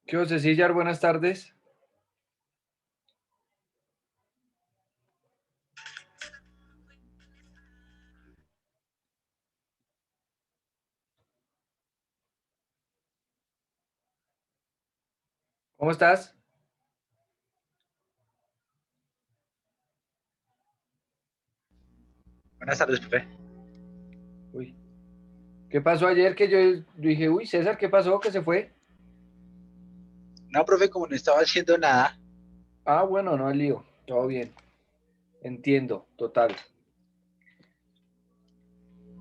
¿Qué José Sillar? Buenas tardes. ¿Cómo estás? Buenas tardes, profe. Uy, ¿qué pasó ayer que yo dije, uy, César, ¿qué pasó? ¿Que se fue? No, profe, como no estaba haciendo nada. Ah, bueno, no hay lío, todo bien. Entiendo, total.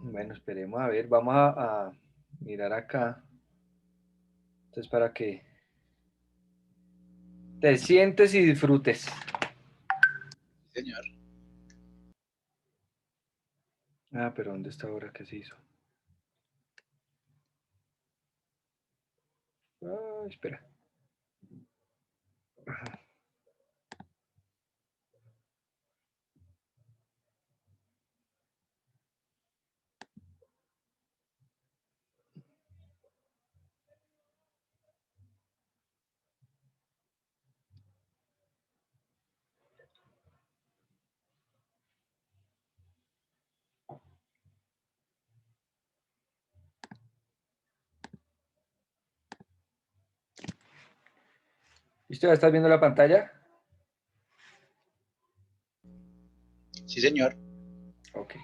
Bueno, esperemos a ver, vamos a mirar acá. Entonces, para que te sientes y disfrutes. Sí, señor. Ah, pero ¿dónde está ahora? ¿Qué se hizo? Ah, espera. ¿Listo? ¿Ya estás viendo la pantalla? Sí, señor. Ok.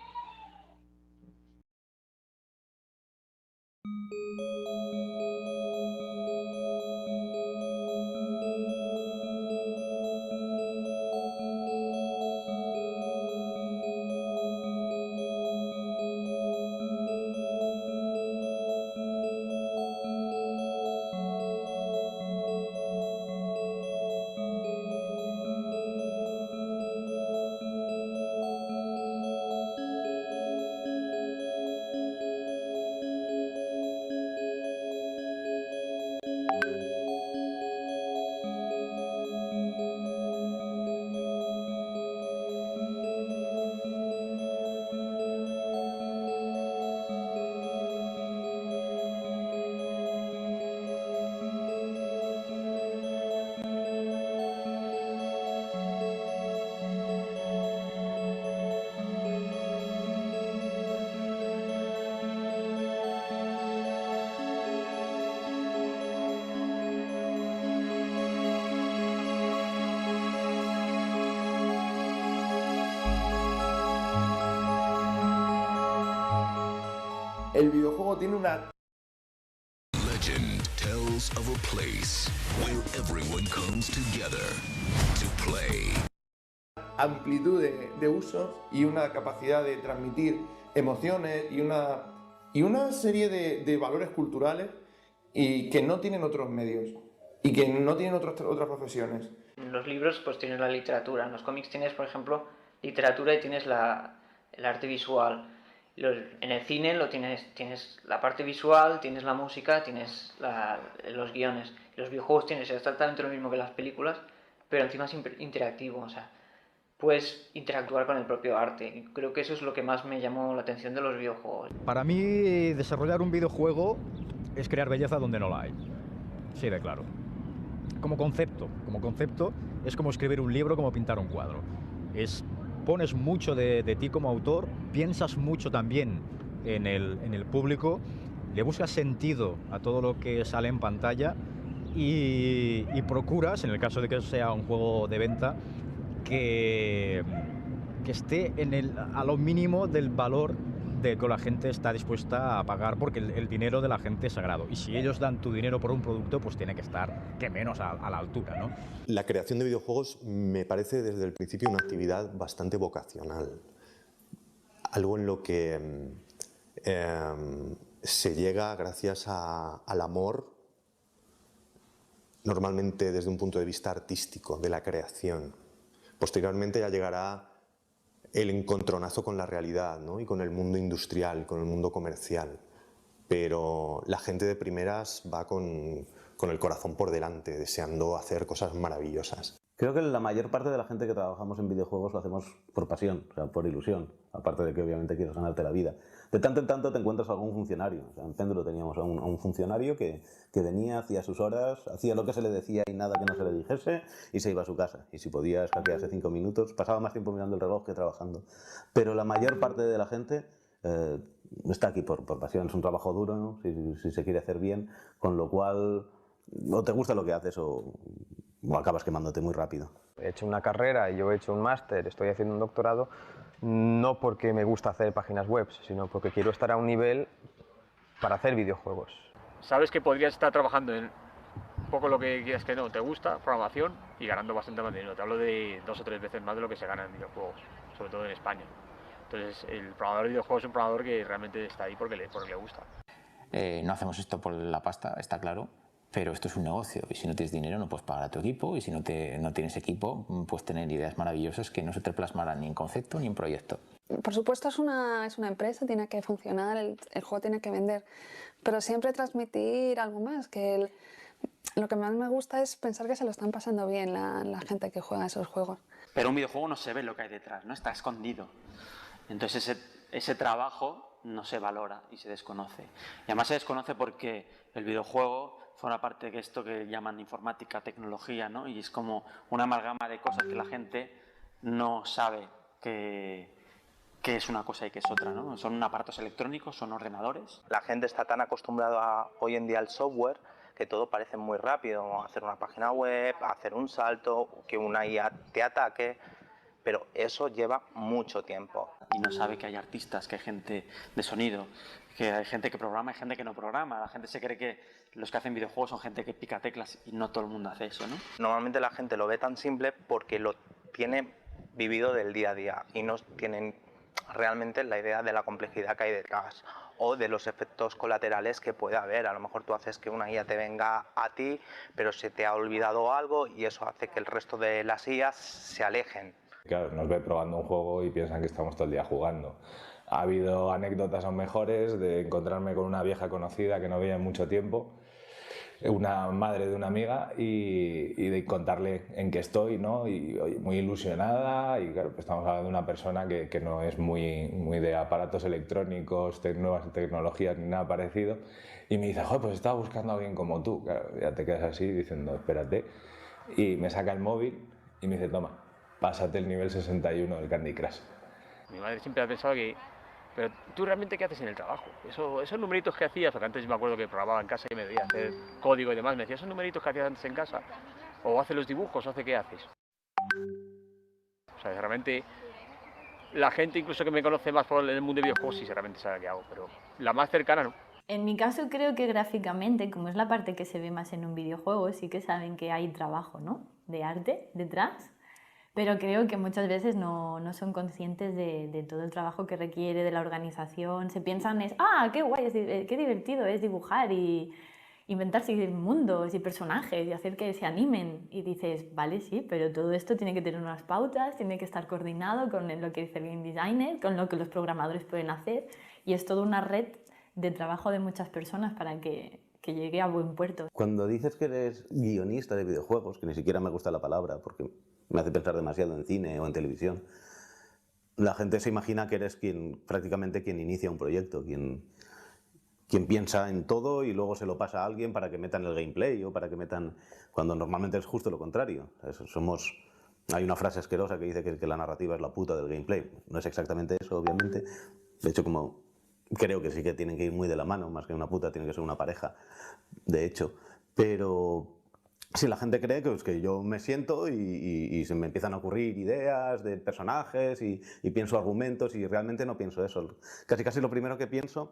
El videojuego tiene una Legend tells of a place where everyone comes together to play. amplitud de usos y una capacidad de transmitir emociones y una serie de valores culturales y que no tienen otros medios y que no tienen otras profesiones. En los libros pues tienes la literatura, en los cómics tienes, por ejemplo, literatura y tienes el arte visual. En el cine tienes la parte visual, tienes la música, tienes los guiones. Los videojuegos tienes exactamente lo mismo que las películas, pero encima es interactivo, o sea, puedes interactuar con el propio arte. Y creo que eso es lo que más me llamó la atención de los videojuegos. Para mí, desarrollar un videojuego es crear belleza donde no la hay. Sí, de claro. Como concepto es como escribir un libro, como pintar un cuadro. Pones mucho de ti como autor, piensas mucho también en el público, le buscas sentido a todo lo que sale en pantalla y procuras, en el caso de que sea un juego de venta, que esté a lo mínimo del valor de que la gente está dispuesta a pagar, porque el dinero de la gente es sagrado. Y si ellos dan tu dinero por un producto, pues tiene que estar, que menos, a la altura, ¿no? La creación de videojuegos me parece desde el principio una actividad bastante vocacional. Algo en lo que se llega gracias al amor, normalmente desde un punto de vista artístico, de la creación. Posteriormente ya llegará el encontronazo con la realidad, ¿no? Y con el mundo industrial, con el mundo comercial. Pero la gente de primeras va con el corazón por delante, deseando hacer cosas maravillosas. Creo que la mayor parte de la gente que trabajamos en videojuegos lo hacemos por pasión, o sea, por ilusión, aparte de que obviamente quieres ganarte la vida. De tanto en tanto te encuentras algún funcionario. O sea, en Péndulo teníamos a un funcionario que venía, hacía sus horas, hacía lo que se le decía y nada que no se le dijese y se iba a su casa. Y si podía escaquearse 5 minutos, pasaba más tiempo mirando el reloj que trabajando. Pero la mayor parte de la gente está aquí por pasión. Es un trabajo duro, ¿no? Si se quiere hacer bien, con lo cual o te gusta lo que haces o acabas quemándote muy rápido. He hecho una carrera y yo he hecho un máster, estoy haciendo un doctorado, no porque me gusta hacer páginas web, sino porque quiero estar a un nivel para hacer videojuegos. Sabes que podrías estar trabajando en un poco lo que quieras que no, te gusta, programación, y ganando bastante más dinero. Te hablo de 2 o 3 veces más de lo que se gana en videojuegos, sobre todo en España. Entonces, el programador de videojuegos es un programador que realmente está ahí porque le gusta. No hacemos esto por la pasta, está claro, pero esto es un negocio y si no tienes dinero no puedes pagar a tu equipo y si no tienes equipo puedes tener ideas maravillosas que no se te plasmarán ni en concepto ni en proyecto. Por supuesto es una empresa, tiene que funcionar, el juego tiene que vender, pero siempre transmitir algo más, que lo que más me gusta es pensar que se lo están pasando bien la gente que juega esos juegos. Pero un videojuego no se ve lo que hay detrás, ¿no? Está escondido. Entonces ese trabajo no se valora y se desconoce. Y además se desconoce porque el videojuego forma parte de esto que llaman informática, tecnología, ¿no? Y es como una amalgama de cosas que la gente no sabe que es una cosa y que es otra, ¿no? Son aparatos electrónicos, son ordenadores. La gente está tan acostumbrada hoy en día al software que todo parece muy rápido, hacer una página web, hacer un salto, que una IA te ataque, pero eso lleva mucho tiempo. Y no sabe que hay artistas, que hay gente de sonido, que hay gente que programa y gente que no programa. La gente se cree que los que hacen videojuegos son gente que pica teclas y no todo el mundo hace eso, ¿no? Normalmente la gente lo ve tan simple porque lo tiene vivido del día a día y no tienen realmente la idea de la complejidad que hay detrás o de los efectos colaterales que puede haber. A lo mejor tú haces que una IA te venga a ti, pero se te ha olvidado algo y eso hace que el resto de las IAs se alejen. Claro, nos ve probando un juego y piensan que estamos todo el día jugando. Ha habido anécdotas aún mejores de encontrarme con una vieja conocida que no veía en mucho tiempo, una madre de una amiga, y de contarle en qué estoy, ¿no? Y oye, muy ilusionada, y claro, pues estamos hablando de una persona que no es muy de aparatos electrónicos, nuevas tecnologías ni nada parecido, y me dice, joder, pues estaba buscando a alguien como tú. Claro, ya te quedas así diciendo, espérate, y me saca el móvil y me dice, toma, pásate el nivel 61 del Candy Crush. Mi madre siempre ha pensado que, pero tú realmente ¿qué haces en el trabajo? Esos numeritos que hacías, porque antes me acuerdo que programaba en casa y me veía hacer código y demás, me decía, esos numeritos que hacías antes en casa, o hace los dibujos, o hace qué haces. O sea, realmente la gente incluso que me conoce más por el mundo de videojuegos sí realmente sabe qué hago, pero la más cercana no. En mi caso creo que gráficamente, como es la parte que se ve más en un videojuego, sí que saben que hay trabajo, ¿no? De arte detrás. Pero creo que muchas veces no son conscientes de todo el trabajo que requiere, de la organización. Se piensan qué guay, qué divertido es dibujar y inventarse mundos y personajes y hacer que se animen. Y dices, vale, sí, pero todo esto tiene que tener unas pautas, tiene que estar coordinado con lo que dice el game designer, con lo que los programadores pueden hacer. Y es toda una red de trabajo de muchas personas para que llegue a buen puerto. Cuando dices que eres guionista de videojuegos, que ni siquiera me gusta la palabra porque me hace pensar demasiado en cine o en televisión, la gente se imagina que eres prácticamente quien inicia un proyecto, quien piensa en todo y luego se lo pasa a alguien para que metan el gameplay o para que metan... Cuando normalmente es justo lo contrario. Hay una frase asquerosa que dice que la narrativa es la puta del gameplay. No es exactamente eso, obviamente. De hecho, creo que sí que tienen que ir muy de la mano, más que una puta, tiene que ser una pareja, de hecho. Pero si la gente cree que yo me siento y se me empiezan a ocurrir ideas de personajes y pienso argumentos y realmente no pienso eso. Casi lo primero que pienso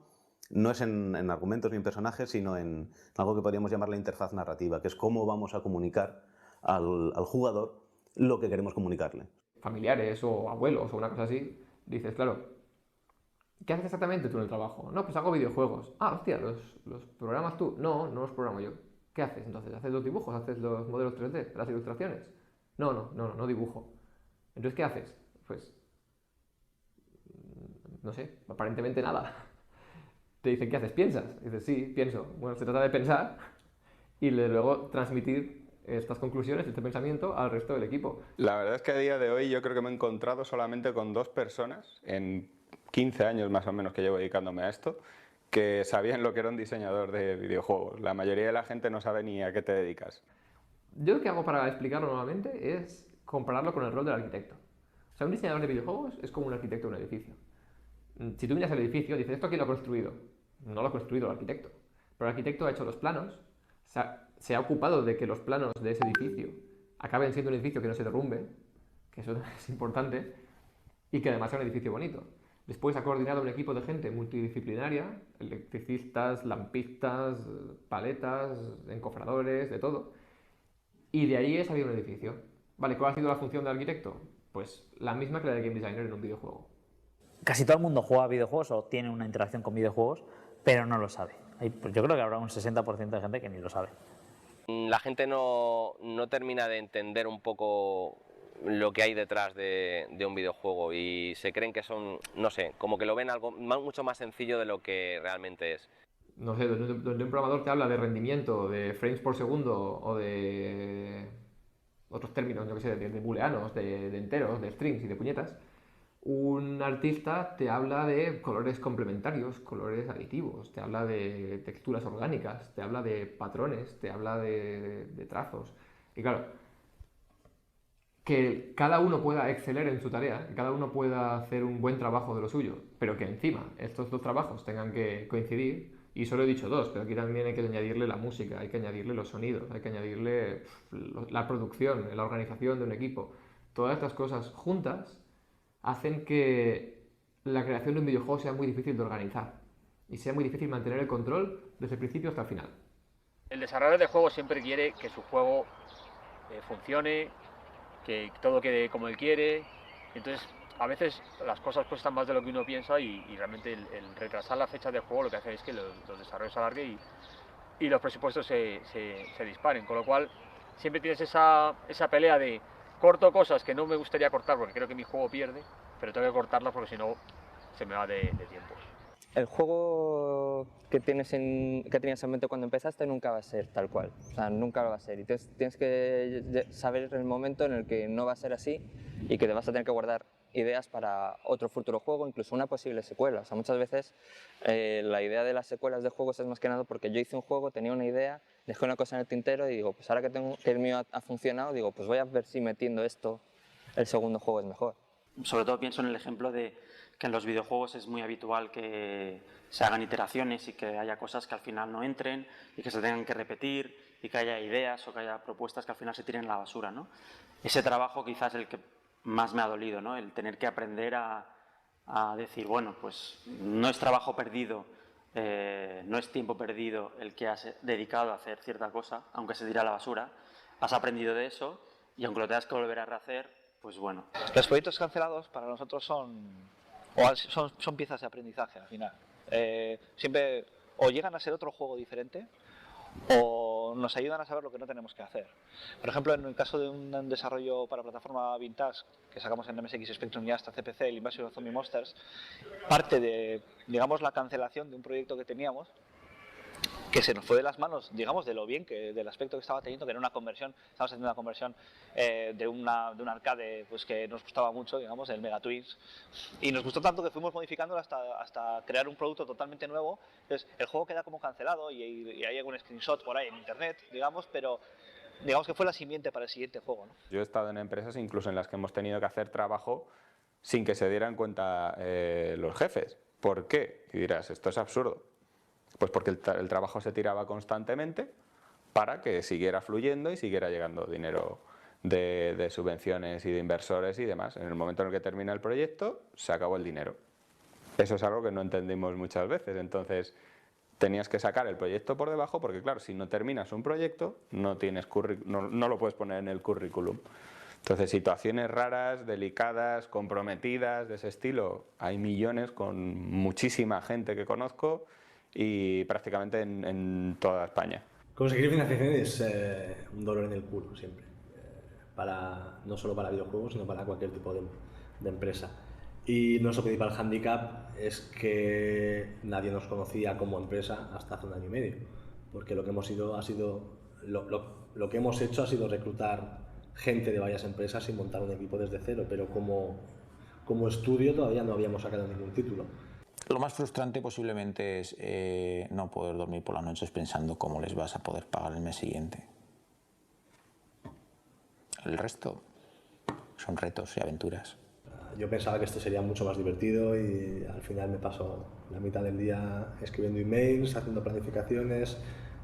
no es en argumentos ni en personajes, sino en algo que podríamos llamar la interfaz narrativa, que es cómo vamos a comunicar al jugador lo que queremos comunicarle. Familiares o abuelos o una cosa así, dices, claro, ¿qué haces exactamente tú en el trabajo? No, pues hago videojuegos. Ah, hostia, ¿los programas tú? No los programo yo. ¿Qué haces entonces? ¿Haces los dibujos? ¿Haces los modelos 3D? ¿Las ilustraciones? No dibujo. Entonces, ¿qué haces? Pues, no sé, aparentemente nada. Te dicen, ¿qué haces? ¿Piensas? Y dices, sí, pienso. Bueno, se trata de pensar y luego transmitir estas conclusiones, este pensamiento al resto del equipo. La verdad es que a día de hoy yo creo que me he encontrado solamente con 2 personas en 15 años más o menos que llevo dedicándome a esto, que sabían lo que era un diseñador de videojuegos. La mayoría de la gente no sabe ni a qué te dedicas. Yo lo que hago para explicarlo normalmente es compararlo con el rol del arquitecto. O sea, un diseñador de videojuegos es como un arquitecto de un edificio. Si tú miras el edificio, dices, ¿esto quién lo ha construido? No lo ha construido el arquitecto. Pero el arquitecto ha hecho los planos, se ha ocupado de que los planos de ese edificio acaben siendo un edificio que no se derrumbe, que eso es importante, y que además sea un edificio bonito. Después ha coordinado un equipo de gente multidisciplinaria, electricistas, lampistas, paletas, encofradores, de todo. Y de ahí ha salido un edificio. Vale, ¿cuál ha sido la función del arquitecto? Pues la misma que la de game designer en un videojuego. Casi todo el mundo juega videojuegos o tiene una interacción con videojuegos, pero no lo sabe. Yo creo que habrá un 60% de gente que ni lo sabe. La gente no termina de entender un poco lo que hay detrás de un videojuego y se creen que son, no sé, como que lo ven algo mucho más sencillo de lo que realmente es. No sé, donde un programador te habla de rendimiento, de frames por segundo o de otros términos, yo que sé, de booleanos, de enteros, de strings y de puñetas, un artista te habla de colores complementarios, colores aditivos, te habla de texturas orgánicas, te habla de patrones, te habla de trazos. Y claro, que cada uno pueda exceler en su tarea, que cada uno pueda hacer un buen trabajo de lo suyo, pero que encima estos dos trabajos tengan que coincidir, y solo he dicho dos, pero aquí también hay que añadirle la música, hay que añadirle los sonidos, hay que añadirle la producción, la organización de un equipo. Todas estas cosas juntas hacen que la creación de un videojuego sea muy difícil de organizar y sea muy difícil mantener el control desde el principio hasta el final. El desarrollador de juegos siempre quiere que su juego funcione, que todo quede como él quiere. Entonces, a veces las cosas cuestan más de lo que uno piensa y realmente el retrasar la fecha del juego lo que hace es que los desarrollos se alarguen y los presupuestos se disparen. Con lo cual, siempre tienes esa pelea de corto cosas que no me gustaría cortar porque creo que mi juego pierde, pero tengo que cortarlas porque si no se me va de tiempo. El juego que tenías en mente cuando empezaste nunca va a ser tal cual, o sea, nunca lo va a ser. Y tienes que saber el momento en el que no va a ser así y que te vas a tener que guardar ideas para otro futuro juego, incluso una posible secuela. O sea, muchas veces la idea de las secuelas de juegos es más que nada porque yo hice un juego, tenía una idea, dejé una cosa en el tintero y digo, pues ahora que el mío ha funcionado, digo, pues voy a ver si metiendo esto el segundo juego es mejor. Sobre todo pienso en el ejemplo de que en los videojuegos es muy habitual que se hagan iteraciones y que haya cosas que al final no entren y que se tengan que repetir y que haya ideas o que haya propuestas que al final se tiren a la basura, ¿no? Ese trabajo quizás es el que más me ha dolido, ¿no? El tener que aprender a decir, bueno, pues no es trabajo perdido, no es tiempo perdido el que has dedicado a hacer cierta cosa, aunque se tire a la basura, has aprendido de eso y aunque lo tengas que volver a rehacer, pues bueno. Los proyectos cancelados para nosotros son piezas de aprendizaje al final. Siempre o llegan a ser otro juego diferente o nos ayudan a saber lo que no tenemos que hacer. Por ejemplo, en el caso de un desarrollo para plataforma Vintage que sacamos en MSX Spectrum y hasta CPC, el Invasion of Zombie Monsters, parte de, digamos, la cancelación de un proyecto que teníamos que se nos fue de las manos, digamos, de lo bien del aspecto que estaba teniendo, que era una conversión, estábamos haciendo una conversión de un arcade pues, que nos gustaba mucho, digamos, el Mega Twins, y nos gustó tanto que fuimos modificándolo hasta crear un producto totalmente nuevo. Entonces, el juego queda como cancelado y hay algún screenshot por ahí en internet, digamos, pero digamos que fue la simiente para el siguiente juego, ¿no? Yo he estado en empresas incluso en las que hemos tenido que hacer trabajo sin que se dieran cuenta los jefes. ¿Por qué? Y dirás, esto es absurdo. Pues porque el trabajo se tiraba constantemente para que siguiera fluyendo y siguiera llegando dinero de subvenciones y de inversores y demás. En el momento en el que termina el proyecto, se acabó el dinero. Eso es algo que no entendimos muchas veces. Entonces, tenías que sacar el proyecto por debajo porque, claro, si no terminas un proyecto, no lo puedes poner en el currículum. Entonces, situaciones raras, delicadas, comprometidas de ese estilo, hay millones con muchísima gente que conozco y prácticamente en toda España. Conseguir financiación es un dolor en el culo siempre, no solo para videojuegos, sino para cualquier tipo de empresa. Y nuestro principal hándicap es que nadie nos conocía como empresa hasta hace un año y medio, porque lo que hemos hecho ha sido reclutar gente de varias empresas y montar un equipo desde cero, pero como como estudio todavía no habíamos sacado ningún título. Lo más frustrante posiblemente es no poder dormir por las noches pensando cómo les vas a poder pagar el mes siguiente. El resto son retos y aventuras. Yo pensaba que esto sería mucho más divertido y al final me paso la mitad del día escribiendo emails, haciendo planificaciones,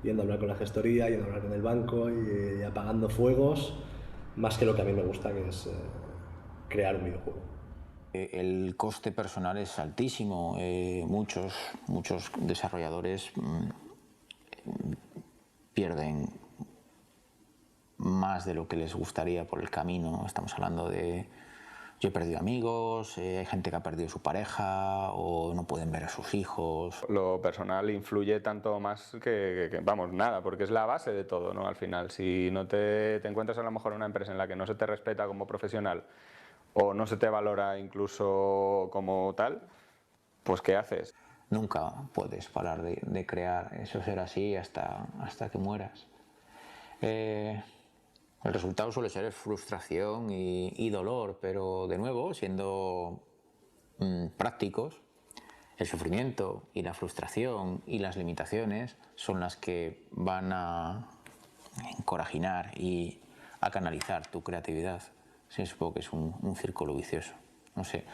yendo a hablar con la gestoría, yendo a hablar con el banco y apagando fuegos, más que lo que a mí me gusta, que es crear un videojuego. El coste personal es altísimo. Muchos desarrolladores pierden más de lo que les gustaría por el camino. Estamos hablando de... Yo he perdido amigos, hay gente que ha perdido su pareja o no pueden ver a sus hijos. Lo personal influye tanto más que vamos, nada, porque es la base de todo, ¿no? Al final, si no te encuentras a lo mejor en una empresa en la que no se te respeta como profesional o no se te valora incluso como tal, pues ¿qué haces? Nunca puedes parar de crear, eso será así hasta que mueras. El resultado suele ser frustración y dolor, pero de nuevo, siendo prácticos, el sufrimiento y la frustración y las limitaciones son las que van a encorajinar y a canalizar tu creatividad. Sí, supongo que es un círculo vicioso. No sé,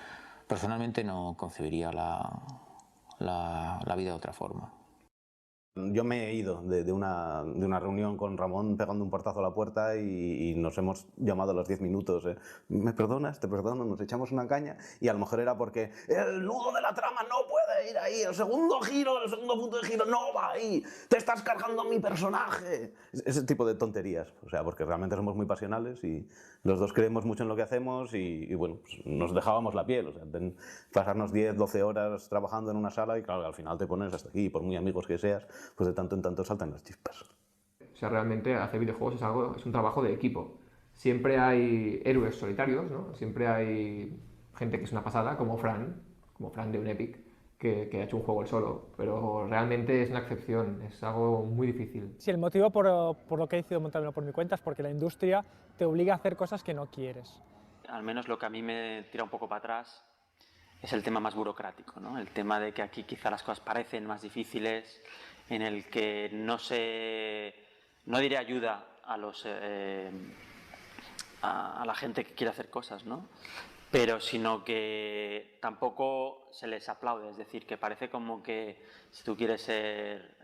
personalmente no concebiría la vida de otra forma. Yo me he ido de una reunión con Ramón pegando un portazo a la puerta y nos hemos llamado a los 10 minutos. ¿Me perdonas? ¿Te perdono? Nos echamos una caña y a lo mejor era porque el nudo de la trama no puede ir ahí, el segundo punto de giro no va ahí, te estás cargando mi personaje. Ese tipo de tonterías, o sea, porque realmente somos muy pasionales y los dos creemos mucho en lo que hacemos y bueno, pues nos dejábamos la piel, o sea, pasarnos 10, 12 horas trabajando en una sala y claro, al final te pones hasta aquí, por muy amigos que seas, pues de tanto en tanto saltan las chispas. O sea, realmente hacer videojuegos es un trabajo de equipo. Siempre hay héroes solitarios, ¿no? Siempre hay gente que es una pasada, como Fran de Unepic, que ha hecho un juego él solo, pero realmente es una excepción, es algo muy difícil. Sí, el motivo por lo que he decidido montármelo por mi cuenta es porque la industria te obliga a hacer cosas que no quieres. Al menos lo que a mí me tira un poco para atrás es el tema más burocrático, ¿no? El tema de que aquí quizá las cosas parecen más difíciles, en el que no diré ayuda a la gente que quiere hacer cosas, ¿no? Pero sino que tampoco se les aplaude, es decir, que parece como que si tú quieres ser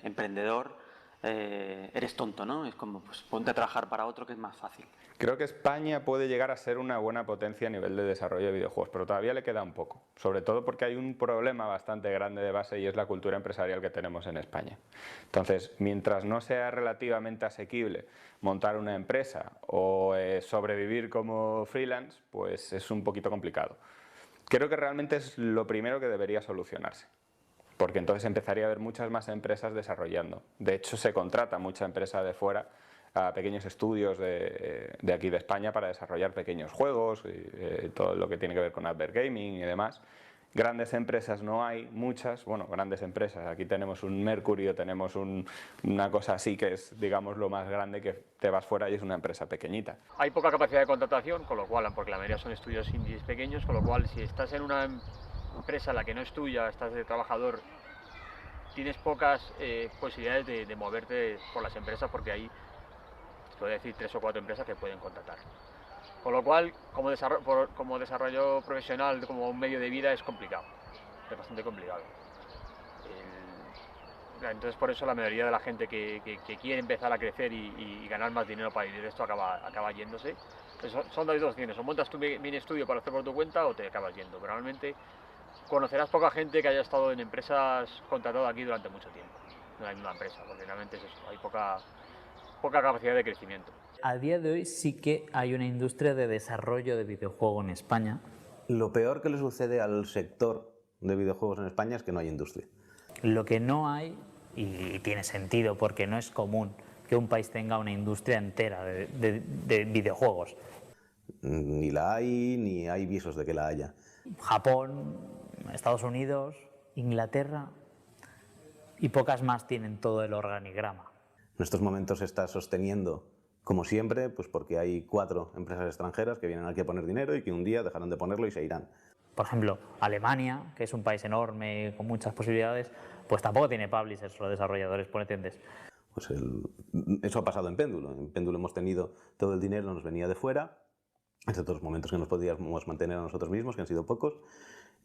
emprendedor eres tonto, ¿no? Es como, pues ponte a trabajar para otro que es más fácil. Creo que España puede llegar a ser una buena potencia a nivel de desarrollo de videojuegos, pero todavía le queda un poco, sobre todo porque hay un problema bastante grande de base y es la cultura empresarial que tenemos en España. Entonces, mientras no sea relativamente asequible montar una empresa o sobrevivir como freelance, pues es un poquito complicado. Creo que realmente es lo primero que debería solucionarse, porque entonces empezaría a haber muchas más empresas desarrollando. De hecho, se contrata mucha empresa de fuera a pequeños estudios de aquí de España para desarrollar pequeños juegos y todo lo que tiene que ver con advert gaming y demás. Grandes empresas no hay, muchas, bueno, grandes empresas, aquí tenemos un Mercurio, tenemos una cosa así que es, digamos, lo más grande, que te vas fuera y es una empresa pequeñita. Hay poca capacidad de contratación, con lo cual, porque la mayoría son estudios indies pequeños, con lo cual si estás en una empresa en la que no es tuya, estás de trabajador, tienes pocas posibilidades de moverte por las empresas, porque hay, puedo decir, 3 o 4 empresas que pueden contratar. Con lo cual, como desarrollo profesional, como un medio de vida, es complicado, es bastante complicado. Entonces, por eso la mayoría de la gente que quiere empezar a crecer y ganar más dinero para vivir de esto acaba yéndose. Entonces, son dos opciones, o montas tu mini estudio para hacer por tu cuenta o te acabas yendo. Pero realmente conocerás poca gente que haya estado en empresas contratadas aquí durante mucho tiempo, en la misma empresa, porque realmente es eso, hay poca capacidad de crecimiento. A día de hoy sí que hay una industria de desarrollo de videojuego en España. Lo peor que le sucede al sector de videojuegos en España es que no hay industria. Lo que no hay, y tiene sentido porque no es común que un país tenga una industria entera de videojuegos. Ni la hay, ni hay visos de que la haya. Japón, Estados Unidos, Inglaterra y pocas más tienen todo el organigrama. En estos momentos se está sosteniendo como siempre, pues porque hay 4 empresas extranjeras que vienen aquí a poner dinero y que un día dejarán de ponerlo y se irán. Por ejemplo, Alemania, que es un país enorme con muchas posibilidades, pues tampoco tiene publishers o desarrolladores potentes. Pues eso ha pasado en Péndulo. En Péndulo hemos tenido todo el dinero, nos venía de fuera, excepto los momentos que nos podíamos mantener a nosotros mismos, que han sido pocos.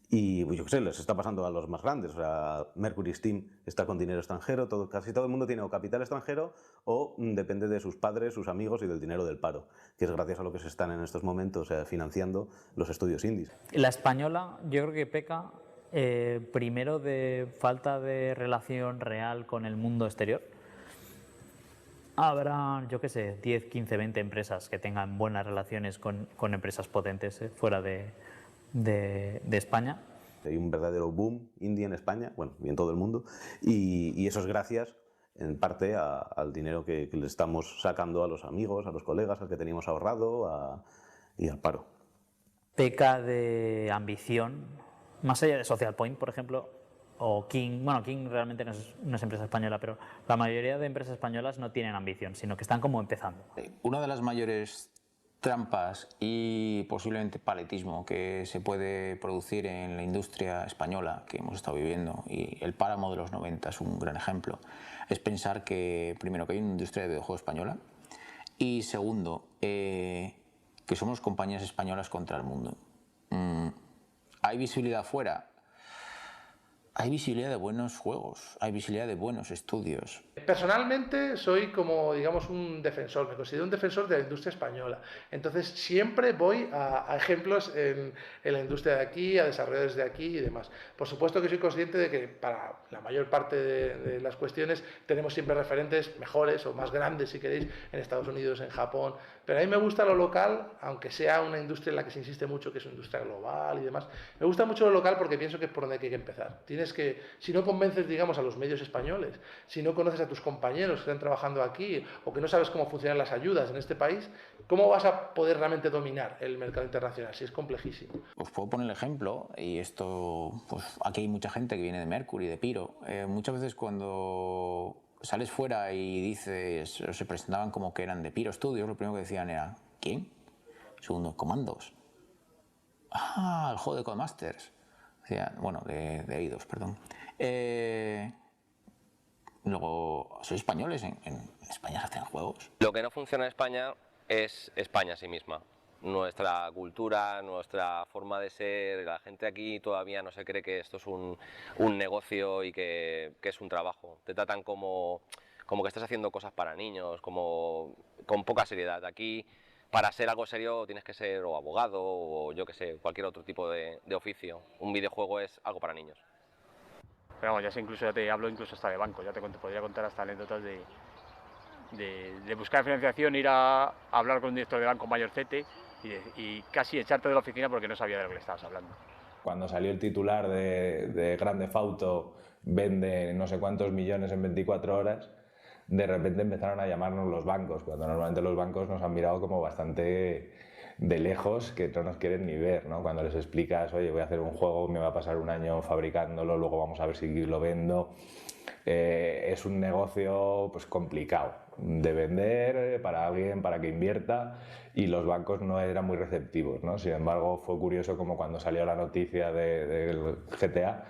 Y yo qué sé, les está pasando a los más grandes. O sea, Mercury Steam está con dinero extranjero, casi todo el mundo tiene o capital extranjero o depende de sus padres, sus amigos y del dinero del paro, que es gracias a lo que se están en estos momentos financiando los estudios indies. La española yo creo que peca primero de falta de relación real con el mundo exterior. Habrá, yo qué sé, 10, 15, 20 empresas que tengan buenas relaciones con empresas potentes fuera de España. Hay un verdadero boom indie en España, bueno, y en todo el mundo, y eso es gracias en parte al dinero que le estamos sacando a los amigos, a los colegas, al que teníamos ahorrado y al paro. Peca de ambición, más allá de Social Point, por ejemplo, o King. Bueno, King realmente no es empresa española, pero la mayoría de empresas españolas no tienen ambición, sino que están como empezando. Una de las mayores trampas y posiblemente paletismo que se puede producir en la industria española que hemos estado viviendo, y el páramo de los 90 es un gran ejemplo, es pensar que, primero, que hay una industria de videojuegos española y, segundo, que somos compañías españolas contra el mundo. ¿Hay visibilidad fuera? Hay visibilidad de buenos juegos, hay visibilidad de buenos estudios. Personalmente soy como, digamos, un defensor, me considero un defensor de la industria española. Entonces siempre voy a ejemplos en la industria de aquí, a desarrolladores de aquí y demás. Por supuesto que soy consciente de que para la mayor parte de las cuestiones tenemos siempre referentes mejores o más grandes, si queréis, en Estados Unidos, en Japón. Pero a mí me gusta lo local, aunque sea una industria en la que se insiste mucho, que es una industria global y demás. Me gusta mucho lo local porque pienso que es por donde hay que empezar. Tienes que, si no convences, digamos, a los medios españoles, si no conoces a tus compañeros que están trabajando aquí o que no sabes cómo funcionan las ayudas en este país, ¿cómo vas a poder realmente dominar el mercado internacional? Si es complejísimo. Os puedo poner el ejemplo, y esto, pues aquí hay mucha gente que viene de Mercury, de Pyro. Muchas veces cuando sales fuera y dices, o se presentaban como que eran de Pyro Studios, lo primero que decían era, ¿quién? Segundo, Commandos. Ah, el juego de Codemasters. Decían, bueno, de Eidos, perdón. Luego, ¿sois españoles? ¿En España se hacen juegos? Lo que no funciona en España es España a sí misma. Nuestra cultura, nuestra forma de ser, la gente aquí todavía no se cree que esto es un negocio y que es un trabajo. Te tratan como que estás haciendo cosas para niños, con poca seriedad. Aquí, para ser algo serio, tienes que ser o abogado o yo que sé, cualquier otro tipo de oficio. Un videojuego es algo para niños. Pero vamos, ya te hablo incluso hasta de bancos, podría contar hasta anécdotas de buscar financiación, ir a hablar con un director de banco mayorcete y casi echarte de la oficina porque no sabía de lo que le estabas hablando. Cuando salió el titular de Grand Theft Auto vende no sé cuántos millones en 24 horas, de repente empezaron a llamarnos los bancos, cuando normalmente los bancos nos han mirado como bastante de lejos, que no nos quieren ni ver, ¿no? Cuando les explicas, oye, voy a hacer un juego, me va a pasar un año fabricándolo, luego vamos a ver si lo vendo. Es un negocio pues complicado de vender para alguien, para que invierta, y los bancos no eran muy receptivos, ¿no? Sin embargo, fue curioso como cuando salió la noticia del GTA,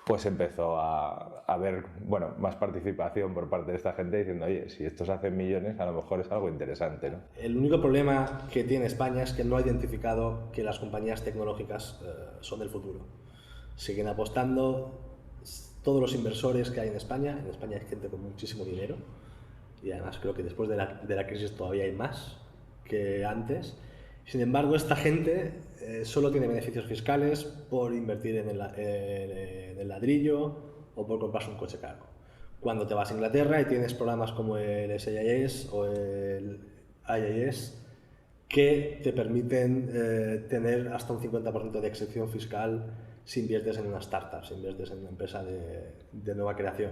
pues empezó a haber, bueno, más participación por parte de esta gente diciendo, oye, si estos hacen millones, a lo mejor es algo interesante, ¿no? El único problema que tiene España es que no ha identificado que las compañías tecnológicas son del futuro. Siguen apostando. Todos los inversores que hay en España hay gente con muchísimo dinero, y además creo que después de la crisis todavía hay más que antes. Sin embargo, esta gente solo tiene beneficios fiscales por invertir en el ladrillo o por comprarse un coche caro. Cuando te vas a Inglaterra y tienes programas como el SIS o el IIS que te permiten tener hasta un 50% de exención fiscal si inviertes en una startup, si inviertes en una empresa de nueva creación.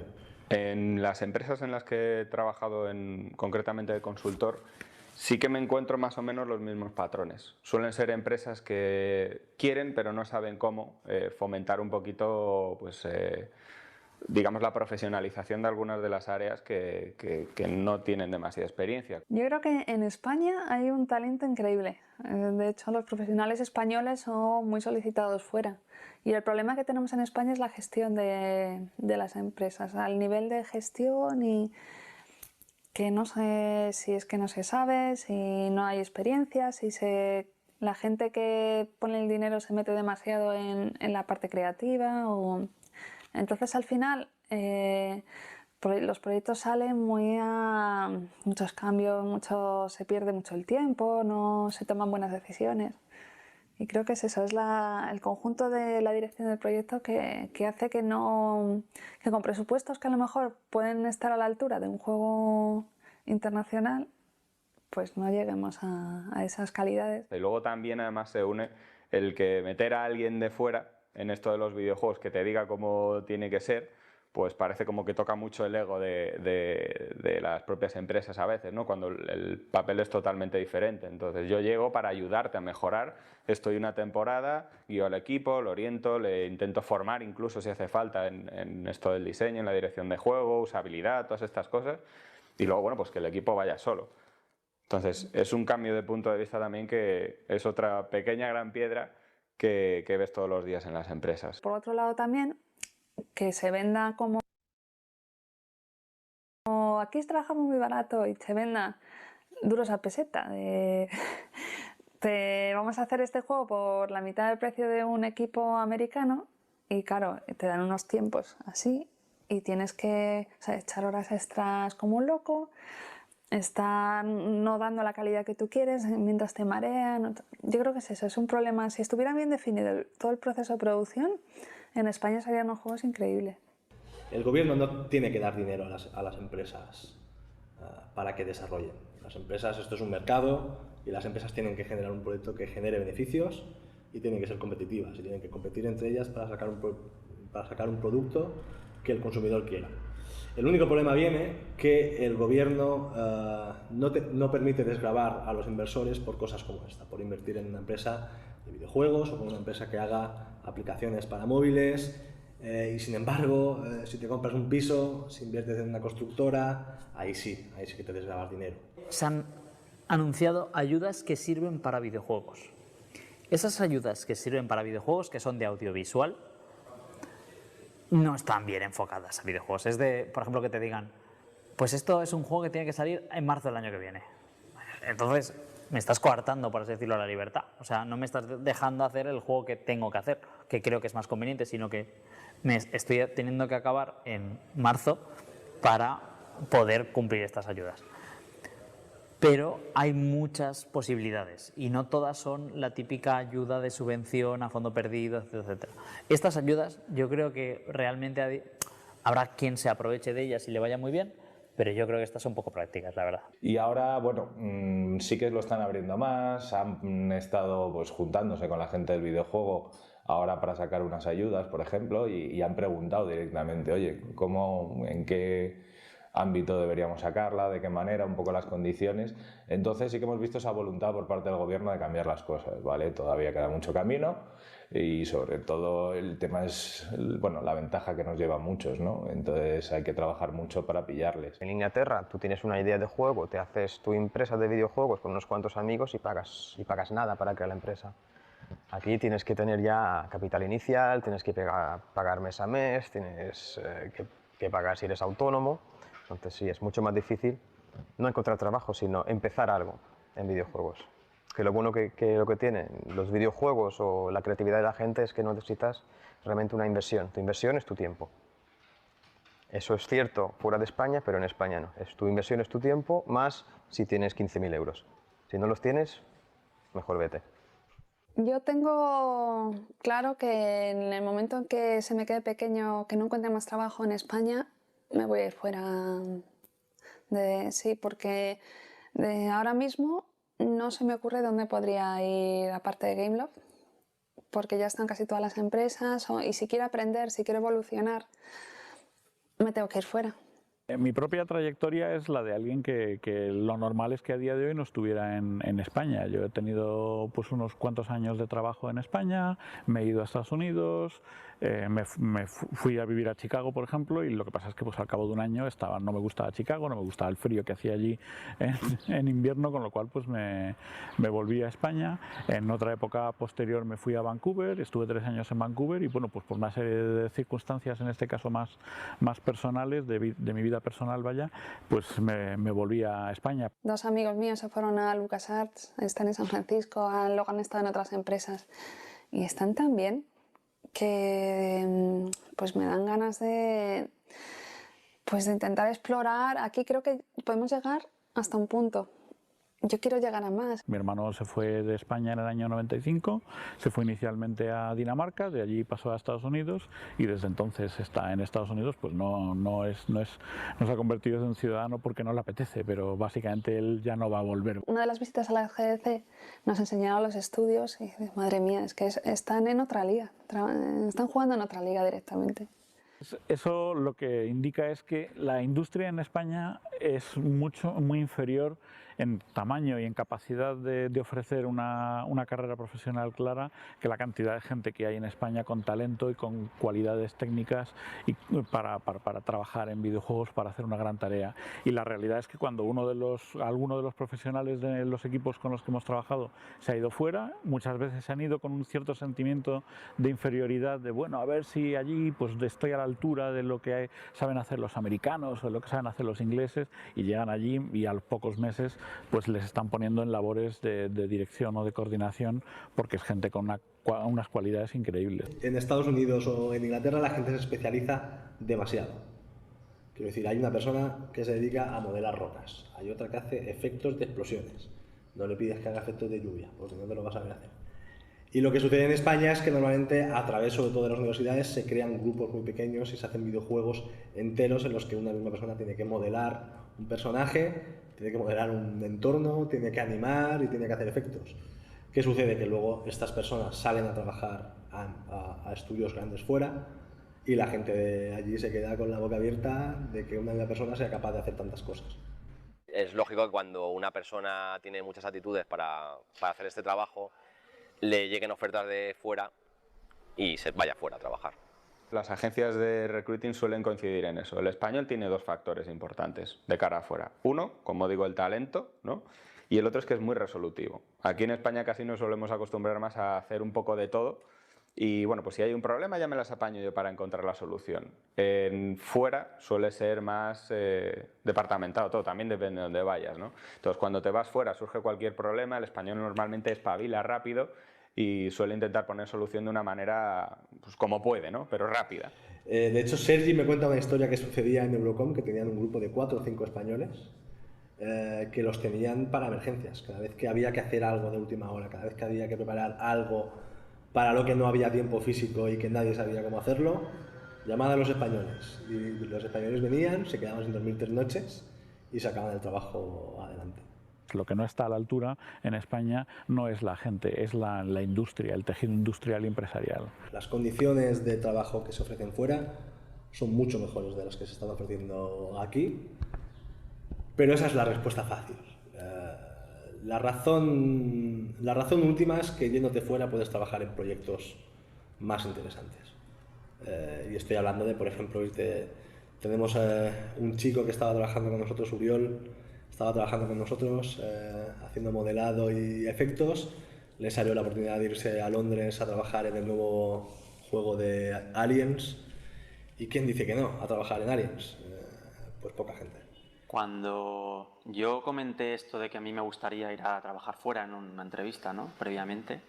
En las empresas en las que he trabajado concretamente de consultor, sí que me encuentro más o menos los mismos patrones. Suelen ser empresas que quieren, pero no saben cómo fomentar un poquito pues, digamos, la profesionalización de algunas de las áreas que no tienen demasiada experiencia. Yo creo que en España hay un talento increíble. De hecho, los profesionales españoles son muy solicitados fuera. Y el problema que tenemos en España es la gestión de las empresas, al nivel de gestión y que no sé si es que no se sabe, si no hay experiencia, si la gente que pone el dinero se mete demasiado en la parte creativa. Entonces al final los proyectos salen muy a muchos cambios, se pierde mucho el tiempo, no se toman buenas decisiones. Y creo que es eso, es el conjunto de la dirección del proyecto que hace que con presupuestos que a lo mejor pueden estar a la altura de un juego internacional, pues no lleguemos a esas calidades. Y luego también además se une el que meter a alguien de fuera en esto de los videojuegos que te diga cómo tiene que ser, pues parece como que toca mucho el ego de las propias empresas a veces, ¿no? Cuando el papel es totalmente diferente. Entonces yo llego para ayudarte a mejorar, estoy una temporada, guío al equipo, lo oriento, le intento formar incluso si hace falta en esto del diseño, en la dirección de juego, usabilidad, todas estas cosas, y luego, bueno, pues que el equipo vaya solo. Entonces es un cambio de punto de vista también que es otra pequeña gran piedra que ves todos los días en las empresas. Por otro lado también, que se venda como aquí trabajamos muy barato y se venda duros a peseta. Vamos a hacer este juego por la mitad del precio de un equipo americano y claro, te dan unos tiempos así y tienes que echar horas extras como un loco, estar no dando la calidad que tú quieres mientras te marean. Yo creo que es eso, es un problema. Si estuviera bien definido todo el proceso de producción, en España serían unos juegos increíbles. El gobierno no tiene que dar dinero a las empresas para que desarrollen. Las empresas, esto es un mercado y las empresas tienen que generar un proyecto que genere beneficios y tienen que ser competitivas y tienen que competir entre ellas para sacar un producto que el consumidor quiera. El único problema viene que el gobierno no permite desgravar a los inversores por cosas como esta, por invertir en una empresa de videojuegos o con una empresa que haga aplicaciones para móviles y sin embargo, si te compras un piso, si inviertes en una constructora, ahí sí que te desgravas dinero. Se han anunciado ayudas que sirven para videojuegos. Esas ayudas que sirven para videojuegos, que son de audiovisual, no están bien enfocadas a videojuegos. Es por ejemplo, que te digan, pues esto es un juego que tiene que salir en marzo del año que viene. Entonces, me estás coartando, por así decirlo, la libertad. O sea, no me estás dejando hacer el juego que tengo que hacer, que creo que es más conveniente, sino que me estoy teniendo que acabar en marzo para poder cumplir estas ayudas. Pero hay muchas posibilidades y no todas son la típica ayuda de subvención a fondo perdido, etc. Estas ayudas yo creo que realmente habrá quien se aproveche de ellas y le vaya muy bien, pero yo creo que estas son poco prácticas, la verdad. Y ahora, bueno, sí que lo están abriendo más, han estado pues juntándose con la gente del videojuego ahora para sacar unas ayudas, por ejemplo, y han preguntado directamente, oye, ¿en qué ámbito deberíamos sacarla, de qué manera, un poco las condiciones? Entonces sí que hemos visto esa voluntad por parte del gobierno de cambiar las cosas, ¿vale? Todavía queda mucho camino y sobre todo el tema es, bueno, la ventaja que nos lleva a muchos, ¿no? Entonces hay que trabajar mucho para pillarles. En Inglaterra tú tienes una idea de juego, te haces tu empresa de videojuegos con unos cuantos amigos y pagas nada para crear la empresa. Aquí tienes que tener ya capital inicial, tienes que pagar mes a mes, tienes que pagar si eres autónomo. Entonces sí, es mucho más difícil no encontrar trabajo, sino empezar algo en videojuegos. Que lo bueno que lo que tienen los videojuegos o la creatividad de la gente es que no necesitas realmente una inversión. Tu inversión es tu tiempo. Eso es cierto fuera de España, pero en España no. Tu inversión es tu tiempo, más si tienes 15.000 euros. Si no los tienes, mejor vete. Yo tengo claro que en el momento en que se me quede pequeño, que no encuentre más trabajo en España, me voy a ir fuera sí, porque ahora mismo no se me ocurre dónde podría ir aparte de Gameloft, porque ya están casi todas las empresas y si quiero aprender, si quiero evolucionar, me tengo que ir fuera. Mi propia trayectoria es la de alguien que lo normal es que a día de hoy no estuviera en España. Yo he tenido pues unos cuantos años de trabajo en España, me he ido a Estados Unidos, fui a vivir a Chicago, por ejemplo, y lo que pasa es que pues al cabo de un año no me gustaba Chicago, no me gustaba el frío que hacía allí en invierno, con lo cual pues me volví a España. En otra época posterior me fui a Vancouver, estuve 3 años en Vancouver y bueno, pues por una serie de circunstancias, en este caso más personales, de mi vida personal, vaya, pues me volví a España. 2 amigos míos se fueron a LucasArts, están en San Francisco, luego han estado en otras empresas y están tan bien que pues me dan ganas de intentar explorar. Aquí creo que podemos llegar hasta un punto. Yo quiero llegar a más. Mi hermano se fue de España en el año 95, se fue inicialmente a Dinamarca, de allí pasó a Estados Unidos y desde entonces está en Estados Unidos. Pues no se ha convertido en un ciudadano porque no le apetece, pero básicamente él ya no va a volver. Una de las visitas a la GDC nos enseñaron los estudios y madre mía, es que están en otra liga, están jugando en otra liga directamente. Eso lo que indica es que la industria en España es muy inferior en tamaño y en capacidad de ofrecer una carrera profesional clara que la cantidad de gente que hay en España con talento y con cualidades técnicas y para trabajar en videojuegos, para hacer una gran tarea. Y la realidad es que cuando alguno de los profesionales de los equipos con los que hemos trabajado se ha ido fuera, muchas veces se han ido con un cierto sentimiento de inferioridad, de bueno, a ver si allí pues estoy a la altura de lo que saben hacer los americanos o de lo que saben hacer los ingleses, y llegan allí y a los pocos meses pues les están poniendo en labores de dirección o de coordinación, porque es gente con unas cualidades increíbles. En Estados Unidos o en Inglaterra la gente se especializa demasiado. Quiero decir, hay una persona que se dedica a modelar rocas, hay otra que hace efectos de explosiones. No le pides que haga efectos de lluvia, porque no te lo vas a ver hacer. Y lo que sucede en España es que normalmente, a través sobre todo de las universidades, se crean grupos muy pequeños y se hacen videojuegos enteros en los que una misma persona tiene que modelar un personaje, tiene que modelar un entorno, tiene que animar y tiene que hacer efectos. ¿Qué sucede? Que luego estas personas salen a trabajar a estudios grandes fuera y la gente de allí se queda con la boca abierta de que una misma persona sea capaz de hacer tantas cosas. Es lógico que cuando una persona tiene muchas aptitudes para hacer este trabajo, le lleguen ofertas de fuera y se vaya fuera a trabajar. Las agencias de recruiting suelen coincidir en eso. El español tiene 2 factores importantes de cara afuera. Uno, como digo, el talento, ¿no? Y el otro es que es muy resolutivo. Aquí en España casi nos solemos acostumbrar más a hacer un poco de todo y bueno, pues si hay un problema ya me las apaño yo para encontrar la solución. Fuera suele ser más departamentado todo, también depende de dónde vayas, ¿no? Entonces cuando te vas fuera surge cualquier problema, el español normalmente espabila rápido y suele intentar poner solución de una manera pues como puede, ¿no? Pero rápida. De hecho, Sergi me cuenta una historia que sucedía en Eurocom, que tenían un grupo de 4 o 5 españoles que los tenían para emergencias. Cada vez que había que hacer algo de última hora, cada vez que había que preparar algo para lo que no había tiempo físico y que nadie sabía cómo hacerlo, llamaban a los españoles. Y los españoles venían, se quedaban sin dormir 3 noches y sacaban el trabajo adelante. Lo que no está a la altura en España no es la gente, es la industria, el tejido industrial y empresarial. Las condiciones de trabajo que se ofrecen fuera son mucho mejores de las que se están ofreciendo aquí, pero esa es la respuesta fácil. La razón última es que yéndote fuera puedes trabajar en proyectos más interesantes. Y estoy hablando de, por ejemplo, tenemos un chico que estaba trabajando con nosotros, Uriol, estaba trabajando con nosotros haciendo modelado y efectos. Le salió la oportunidad de irse a Londres a trabajar en el nuevo juego de Aliens. ¿Y quién dice que no a trabajar en Aliens? Pues poca gente. Cuando yo comenté esto de que a mí me gustaría ir a trabajar fuera en una entrevista, ¿no? Previamente,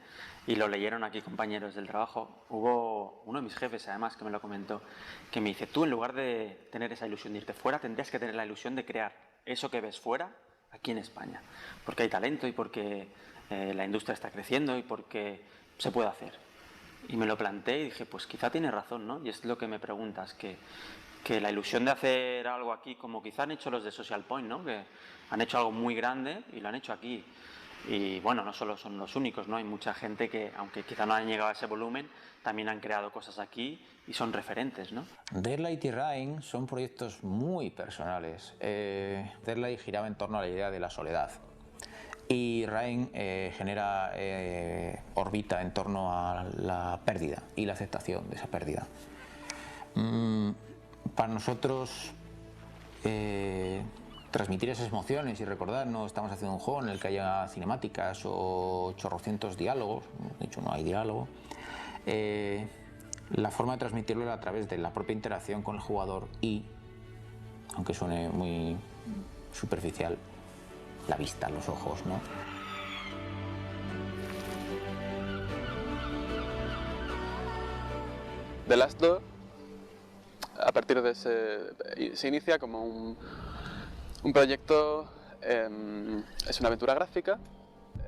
y lo leyeron aquí compañeros del trabajo, hubo uno de mis jefes además que me lo comentó, que me dice, tú en lugar de tener esa ilusión de irte fuera, tendrías que tener la ilusión de crear eso que ves fuera aquí en España, porque hay talento y porque la industria está creciendo y porque se puede hacer. Y me lo planteé y dije, pues quizá tiene razón, ¿no? Y es lo que me preguntas, que la ilusión de hacer algo aquí, como quizá han hecho los de Social Point, ¿no? Que han hecho algo muy grande y lo han hecho aquí. Y bueno, no solo son los únicos, ¿no? Hay mucha gente que, aunque quizá no han llegado a ese volumen, también han creado cosas aquí y son referentes, ¿no? Deadlight y Rain son proyectos muy personales. Deadlight giraba en torno a la idea de la soledad. y Rain orbita en torno a la pérdida y la aceptación de esa pérdida. Para nosotros transmitir esas emociones y recordar, no estamos haciendo un juego en el que haya cinemáticas o chorrocientos diálogos, de hecho no hay diálogo. La forma de transmitirlo era a través de la propia interacción con el jugador y, aunque suene muy superficial, la vista, los ojos, ¿no? The Last Door, a partir de se inicia como un proyecto, es una aventura gráfica.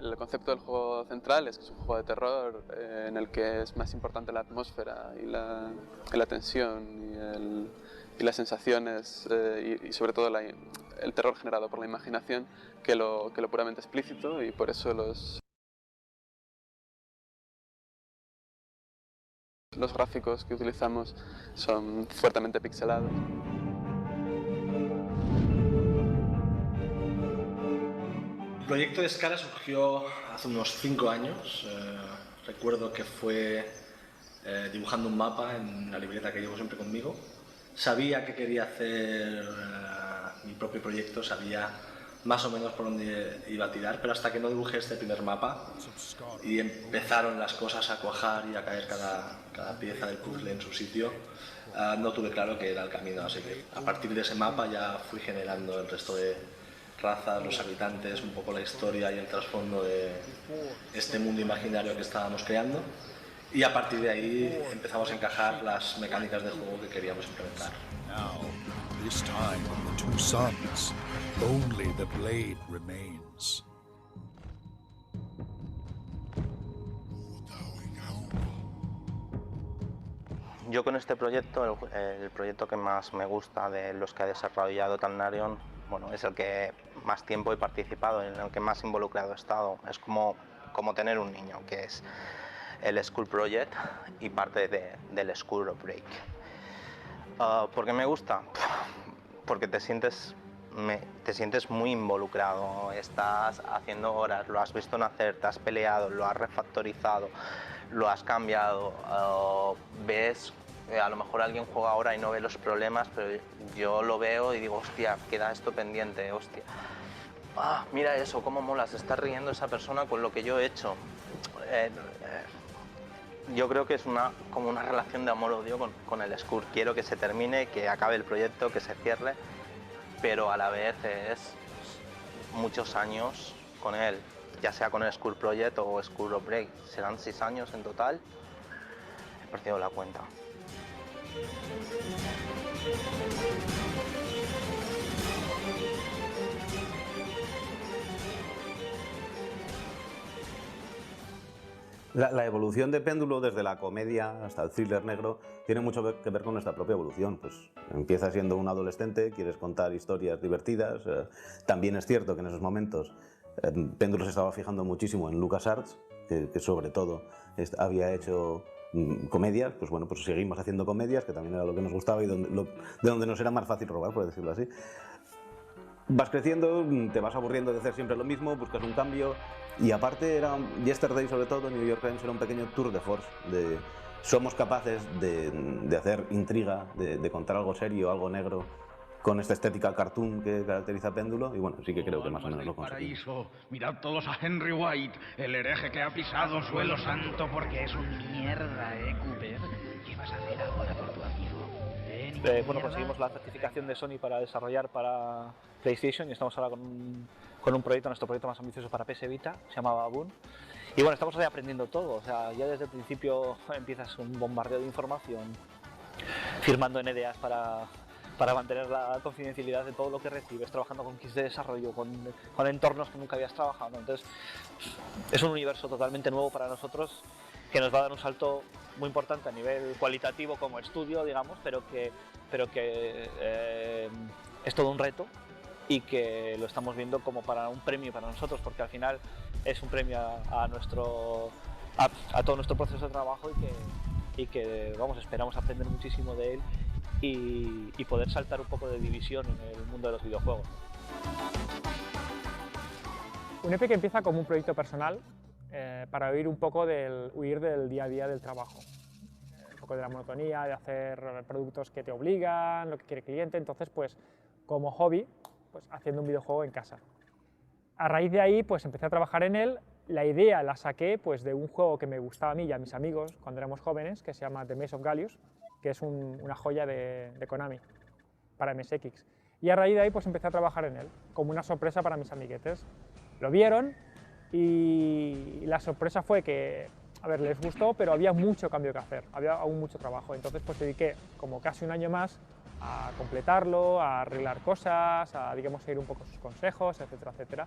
El concepto del juego central es que es un juego de terror en el que es más importante la atmósfera y la tensión y las sensaciones y sobre todo el terror generado por la imaginación que lo puramente explícito, y por eso los gráficos que utilizamos son fuertemente pixelados. El proyecto de Escala surgió hace unos 5 años. Recuerdo que fue dibujando un mapa en la libreta que llevo siempre conmigo. Sabía que quería hacer mi propio proyecto, sabía más o menos por dónde iba a tirar, pero hasta que no dibujé este primer mapa y empezaron las cosas a cuajar y a caer cada pieza del puzzle en su sitio, no tuve claro que era el camino a seguir. A partir de ese mapa ya fui generando el resto de razas, los habitantes, un poco la historia y el trasfondo de este mundo imaginario que estábamos creando, y a partir de ahí empezamos a encajar las mecánicas de juego que queríamos implementar. This time of the two suns, only the blade remains. Yo con este proyecto, el proyecto que más me gusta de los que ha desarrollado Talnarion, bueno, es el que más tiempo he participado, en el que más involucrado he estado. Es como tener un niño, que es el School Project y parte del School Break. ¿Por qué me gusta? Porque te sientes muy involucrado, estás haciendo horas, lo has visto nacer, te has peleado, lo has refactorizado, lo has cambiado, ves, a lo mejor alguien juega ahora y no ve los problemas, pero yo lo veo y digo, hostia, queda esto pendiente, hostia. Mira eso, cómo mola, se está riendo esa persona con lo que yo he hecho. Yo creo que es como una relación de amor-odio con el Skur. Quiero que se termine, que acabe el proyecto, que se cierre, pero a la vez es muchos años con él, ya sea con el Skur Project o Skur Break. Serán 6 años en total. He perdido la cuenta. La evolución de Péndulo desde la comedia hasta el thriller negro tiene mucho que ver con nuestra propia evolución. Pues empiezas siendo un adolescente, quieres contar historias divertidas. También es cierto que en esos momentos Péndulo se estaba fijando muchísimo en LucasArts, que sobre todo había hecho comedias. Pues bueno, pues seguimos haciendo comedias, que también era lo que nos gustaba y de donde nos era más fácil robar, por decirlo así. Vas creciendo, te vas aburriendo de hacer siempre lo mismo, buscas un cambio, y aparte era Yesterday, sobre todo New York Times, era un pequeño tour de force, somos capaces de hacer intriga, de contar algo serio, algo negro, con esta estética cartoon que caracteriza a Péndulo, y bueno, sí que creo que más o menos lo conseguimos. Paraíso. Mirad todos a Henry White, el hereje que ha pisado suelo santo porque es un mierda, Cooper. ¿Qué vas a hacer ahora por tu amigo? Bueno, conseguimos la certificación de Sony para desarrollar para PlayStation y estamos ahora con un proyecto, nuestro proyecto más ambicioso para PS Vita, se llama Baboon. Y bueno, estamos reaprendiendo todo, o sea, ya desde el principio empiezas un bombardeo de información, firmando NDAs para mantener la confidencialidad de todo lo que recibes, trabajando con kits de desarrollo, con entornos que nunca habías trabajado, ¿no? Entonces, es un universo totalmente nuevo para nosotros que nos va a dar un salto muy importante a nivel cualitativo como estudio, digamos, pero que es todo un reto y que lo estamos viendo como para un premio para nosotros, porque al final es un premio a todo nuestro proceso de trabajo y que vamos, esperamos aprender muchísimo de él y poder saltar un poco de división en el mundo de los videojuegos. Un EP que empieza como un proyecto personal para huir un poco del día a día del trabajo. Un poco de la monotonía, de hacer productos que te obligan, lo que quiere el cliente. Entonces, pues como hobby, pues haciendo un videojuego en casa. A raíz de ahí, pues empecé a trabajar en él. La idea la saqué pues, de un juego que me gustaba a mí y a mis amigos cuando éramos jóvenes, que se llama The Maze of Gallius, que es una joya de Konami para MSX. Y a raíz de ahí pues empecé a trabajar en él, como una sorpresa para mis amiguetes. Lo vieron y la sorpresa fue que, a ver, les gustó, pero había mucho cambio que hacer, había aún mucho trabajo. Entonces pues dediqué como casi un año más a completarlo, a arreglar cosas, a, digamos, seguir un poco sus consejos, etcétera, etcétera.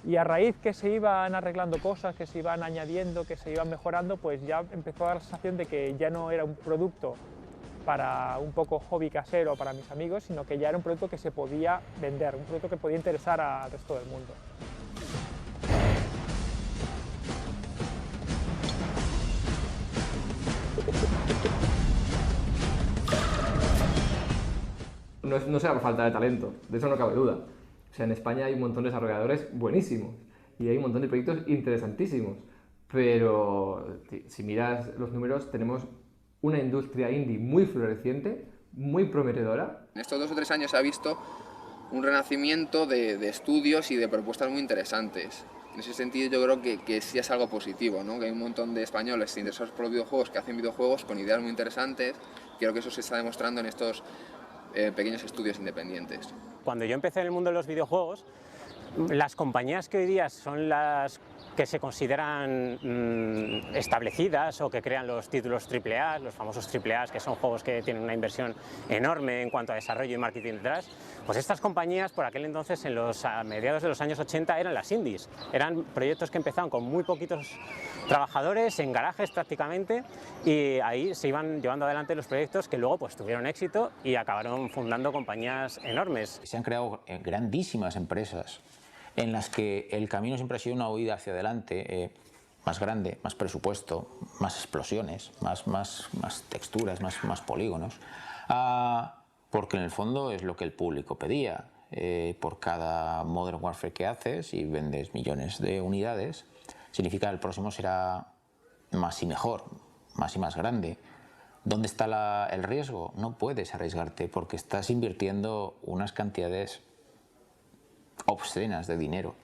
Y a raíz que se iban arreglando cosas, que se iban añadiendo, que se iban mejorando, pues ya empezó a dar la sensación de que ya no era un producto para un poco hobby casero para mis amigos, sino que ya era un producto que se podía vender, un producto que podía interesar al resto del mundo. No será por falta de talento, de eso no cabe duda. O sea, en España hay un montón de desarrolladores buenísimos y hay un montón de proyectos interesantísimos, pero si miras los números tenemos una industria indie muy floreciente, muy prometedora. En estos 2 o 3 años se ha visto un renacimiento de estudios y de propuestas muy interesantes. En ese sentido yo creo que sí es algo positivo, ¿no? Que hay un montón de españoles interesados por los videojuegos que hacen videojuegos con ideas muy interesantes. Creo que eso se está demostrando en estos pequeños estudios independientes. Cuando yo empecé en el mundo de los videojuegos, las compañías que hoy día son las que se consideran establecidas o que crean los títulos AAA, los famosos AAA, que son juegos que tienen una inversión enorme en cuanto a desarrollo y marketing detrás, pues estas compañías por aquel entonces, a mediados de los años 80, eran las indies. Eran proyectos que empezaban con muy poquitos trabajadores, en garajes prácticamente, y ahí se iban llevando adelante los proyectos que luego pues tuvieron éxito y acabaron fundando compañías enormes. Se han creado grandísimas empresas en las que el camino siempre ha sido una huida hacia adelante, más grande, más presupuesto, más explosiones, más texturas, más polígonos, porque en el fondo es lo que el público pedía. Por cada Modern Warfare que haces y vendes millones de unidades, significa que el próximo será más y mejor, más y más grande. ¿Dónde está el riesgo? No puedes arriesgarte porque estás invirtiendo unas cantidades obscenas de dinero.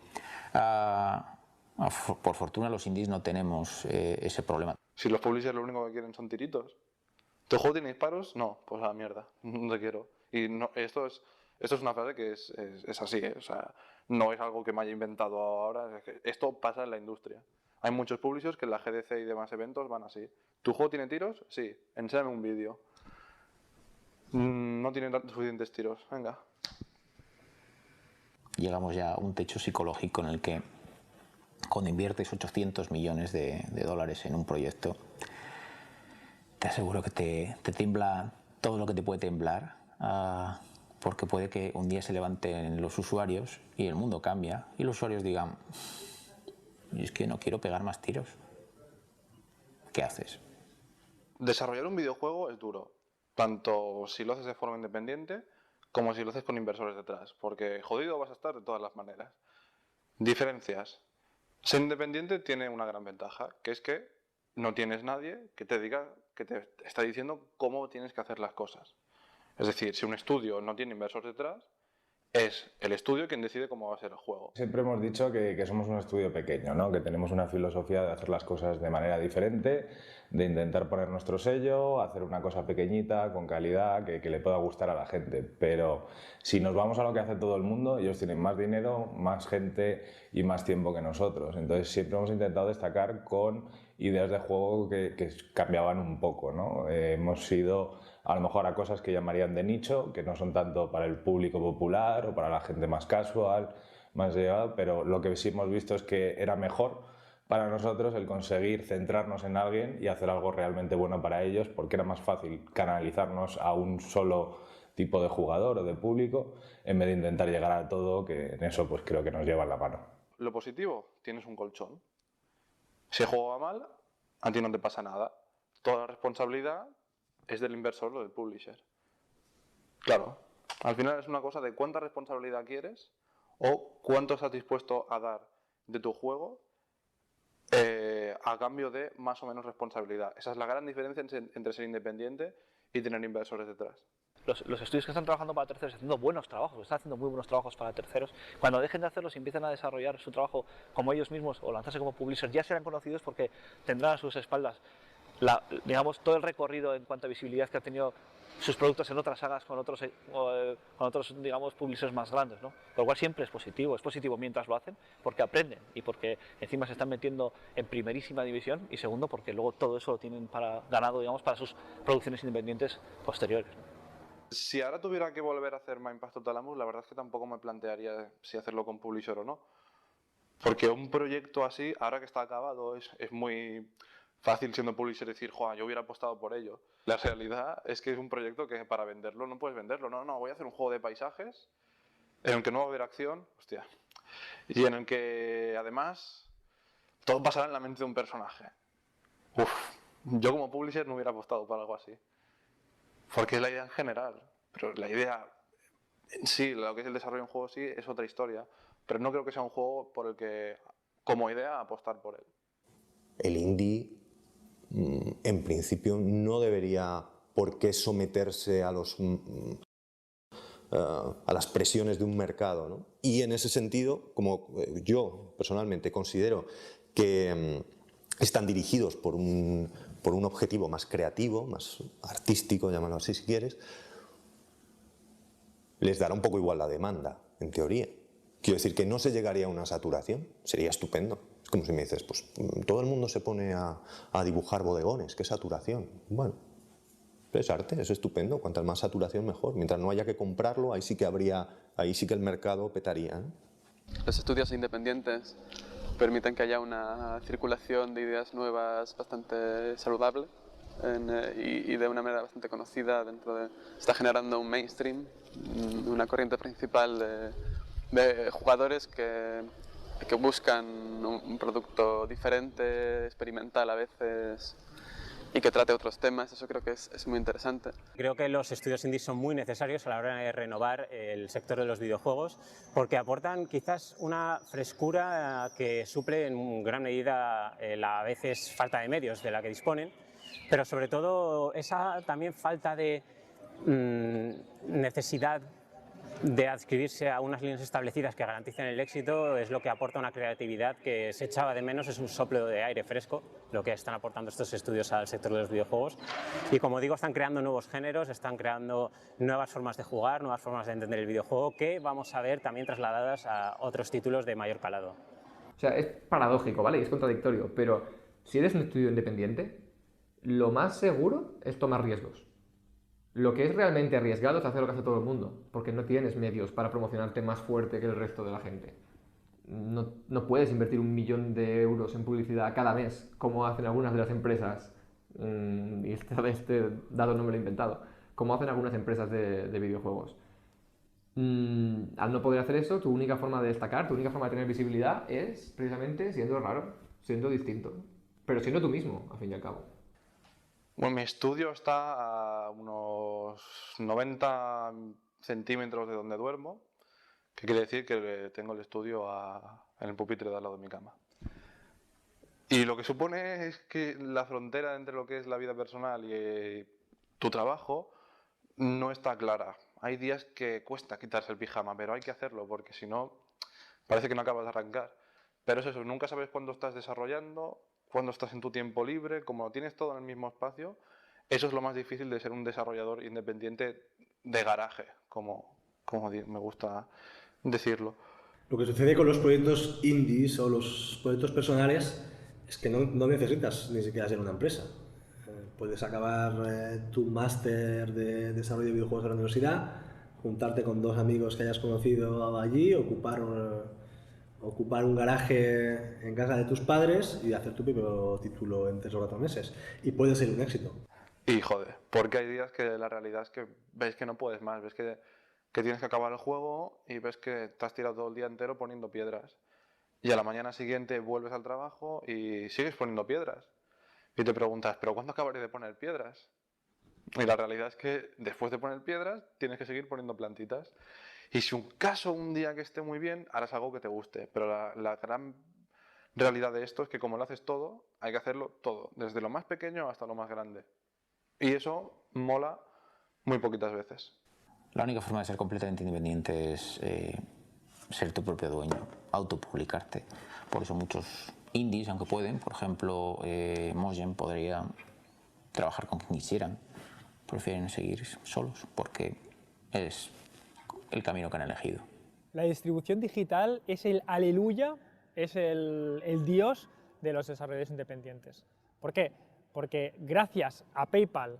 Por fortuna los indies no tenemos ese problema. Si los publishers lo único que quieren son tiritos. ¿Tu juego tiene disparos? No, pues a la mierda, no te quiero. Y no, esto es una frase que es así, ¿eh? O sea, no es algo que me haya inventado ahora, es que esto pasa en la industria. Hay muchos publishers que en la GDC y demás eventos van así. ¿Tu juego tiene tiros? Sí, enséñame un vídeo. No tiene suficientes tiros, venga. Llegamos ya a un techo psicológico en el que cuando inviertes 800 millones de dólares en un proyecto, te aseguro que te tiembla todo lo que te puede temblar, porque puede que un día se levanten los usuarios y el mundo cambia y los usuarios digan, es que no quiero pegar más tiros. ¿Qué haces? Desarrollar un videojuego es duro, tanto si lo haces de forma independiente como si lo haces con inversores detrás, porque jodido vas a estar de todas las maneras. Diferencias. Ser independiente tiene una gran ventaja, que es que no tienes nadie que te diga, que te está diciendo cómo tienes que hacer las cosas. Es decir, si un estudio no tiene inversores detrás, es el estudio quien decide cómo va a ser el juego. Siempre hemos dicho que somos un estudio pequeño, ¿no? Que tenemos una filosofía de hacer las cosas de manera diferente, de intentar poner nuestro sello, hacer una cosa pequeñita, con calidad, que le pueda gustar a la gente. Pero si nos vamos a lo que hace todo el mundo, ellos tienen más dinero, más gente y más tiempo que nosotros. Entonces siempre hemos intentado destacar con ideas de juego que cambiaban un poco, ¿no? Hemos ido a lo mejor a cosas que llamarían de nicho, que no son tanto para el público popular o para la gente más casual, más llegada, pero lo que sí hemos visto es que era mejor para nosotros el conseguir centrarnos en alguien y hacer algo realmente bueno para ellos, porque era más fácil canalizarnos a un solo tipo de jugador o de público en vez de intentar llegar a todo, que en eso pues creo que nos lleva la mano. Lo positivo, tienes un colchón. Si el juego va mal, a ti no te pasa nada. Toda la responsabilidad es del inversor o del publisher. Claro, al final es una cosa de cuánta responsabilidad quieres o cuánto estás dispuesto a dar de tu juego a cambio de más o menos responsabilidad. Esa es la gran diferencia entre ser independiente y tener inversores detrás. Los estudios que están trabajando para terceros, haciendo buenos trabajos, están haciendo muy buenos trabajos para terceros, cuando dejen de hacerlos y empiecen a desarrollar su trabajo como ellos mismos o lanzarse como publishers, ya serán conocidos porque tendrán a sus espaldas digamos, todo el recorrido en cuanto a visibilidad que han tenido sus productos en otras sagas con otros digamos, publishers más grandes, ¿no? Por lo cual siempre es positivo mientras lo hacen, porque aprenden y porque encima se están metiendo en primerísima división, y segundo, porque luego todo eso lo tienen ganado, digamos, para sus producciones independientes posteriores, ¿no? Si ahora tuviera que volver a hacer Minepast o Thalamus, la verdad es que tampoco me plantearía si hacerlo con publisher o no. Porque un proyecto así, ahora que está acabado, es muy fácil siendo publisher decir, joder, yo hubiera apostado por ello. La realidad es que es un proyecto que para venderlo no puedes venderlo. No, voy a hacer un juego de paisajes en el que no va a haber acción, hostia, y en el que además todo pasará en la mente de un personaje. Yo como publisher no hubiera apostado por algo así. Porque es la idea en general, pero la idea en sí, lo que es el desarrollo de un juego sí, es otra historia. Pero no creo que sea un juego por el que, como idea, apostar por él. El indie, en principio, no debería por qué someterse a las presiones de un mercado, ¿no? Y en ese sentido, como yo personalmente considero que están dirigidos por un objetivo más creativo, más artístico, llámalo así si quieres, les dará un poco igual la demanda, en teoría. Quiero decir que no se llegaría a una saturación, sería estupendo. Es como si me dices, pues todo el mundo se pone a dibujar bodegones, ¿qué saturación? Bueno, es arte, es estupendo, cuanta más saturación mejor. Mientras no haya que comprarlo, ahí sí que el mercado petaría, ¿no? Los estudios independientes permiten que haya una circulación de ideas nuevas bastante saludable y de una manera bastante conocida está generando un mainstream, una corriente principal de jugadores que buscan un producto diferente, experimental a veces, y que trate otros temas. Eso creo que es muy interesante. Creo que los estudios indies son muy necesarios a la hora de renovar el sector de los videojuegos, porque aportan quizás una frescura que suple en gran medida la a veces falta de medios de la que disponen, pero sobre todo esa también falta de necesidad de adscribirse a unas líneas establecidas que garanticen el éxito es lo que aporta una creatividad que se echaba de menos. Es un soplo de aire fresco lo que están aportando estos estudios al sector de los videojuegos, y como digo, están creando nuevos géneros, están creando nuevas formas de jugar, nuevas formas de entender el videojuego que vamos a ver también trasladadas a otros títulos de mayor calado. O sea, es paradójico, ¿vale? Y es contradictorio, pero si eres un estudio independiente, lo más seguro es tomar riesgos. Lo que es realmente arriesgado es hacer lo que hace todo el mundo, porque no tienes medios para promocionarte más fuerte que el resto de la gente. No puedes invertir 1 millón de euros en publicidad cada mes, como hacen algunas de las empresas, y este dato no me lo he inventado, como hacen algunas empresas de videojuegos. Al no poder hacer eso, tu única forma de destacar, tu única forma de tener visibilidad es precisamente siendo raro, siendo distinto, pero siendo tú mismo, al fin y al cabo. Bueno, mi estudio está a unos 90 centímetros de donde duermo, que quiere decir que tengo el estudio en el pupitre de al lado de mi cama. Y lo que supone es que la frontera entre lo que es la vida personal y tu trabajo no está clara. Hay días que cuesta quitarse el pijama, pero hay que hacerlo porque si no parece que no acabas de arrancar. Pero es eso, nunca sabes cuándo estás desarrollando, cuando estás en tu tiempo libre, como lo tienes todo en el mismo espacio. Eso es lo más difícil de ser un desarrollador independiente de garaje, como me gusta decirlo. Lo que sucede con los proyectos indies o los proyectos personales es que no necesitas ni siquiera ser una empresa. Puedes acabar tu máster de desarrollo de videojuegos de la universidad, juntarte con 2 amigos que hayas conocido allí, ocupar un garaje en casa de tus padres y hacer tu propio título en 3 o 4 meses. Y puede ser un éxito. Y joder, porque hay días que la realidad es que ves que no puedes más, ves que tienes que acabar el juego y ves que te has tirado todo el día entero poniendo piedras. Y a la mañana siguiente vuelves al trabajo y sigues poniendo piedras. Y te preguntas, ¿pero cuándo acabaré de poner piedras? Y la realidad es que después de poner piedras tienes que seguir poniendo plantitas. Y si un día que esté muy bien, harás algo que te guste. Pero la gran realidad de esto es que como lo haces todo, hay que hacerlo todo, desde lo más pequeño hasta lo más grande. Y eso mola muy poquitas veces. La única forma de ser completamente independiente es ser tu propio dueño, autopublicarte. Por eso muchos indies, aunque pueden, por ejemplo, Mojang podría trabajar con quien quisieran, prefieren seguir solos porque es el camino que han elegido. La distribución digital es el aleluya, es el dios de los desarrolladores independientes. ¿Por qué? Porque gracias a PayPal,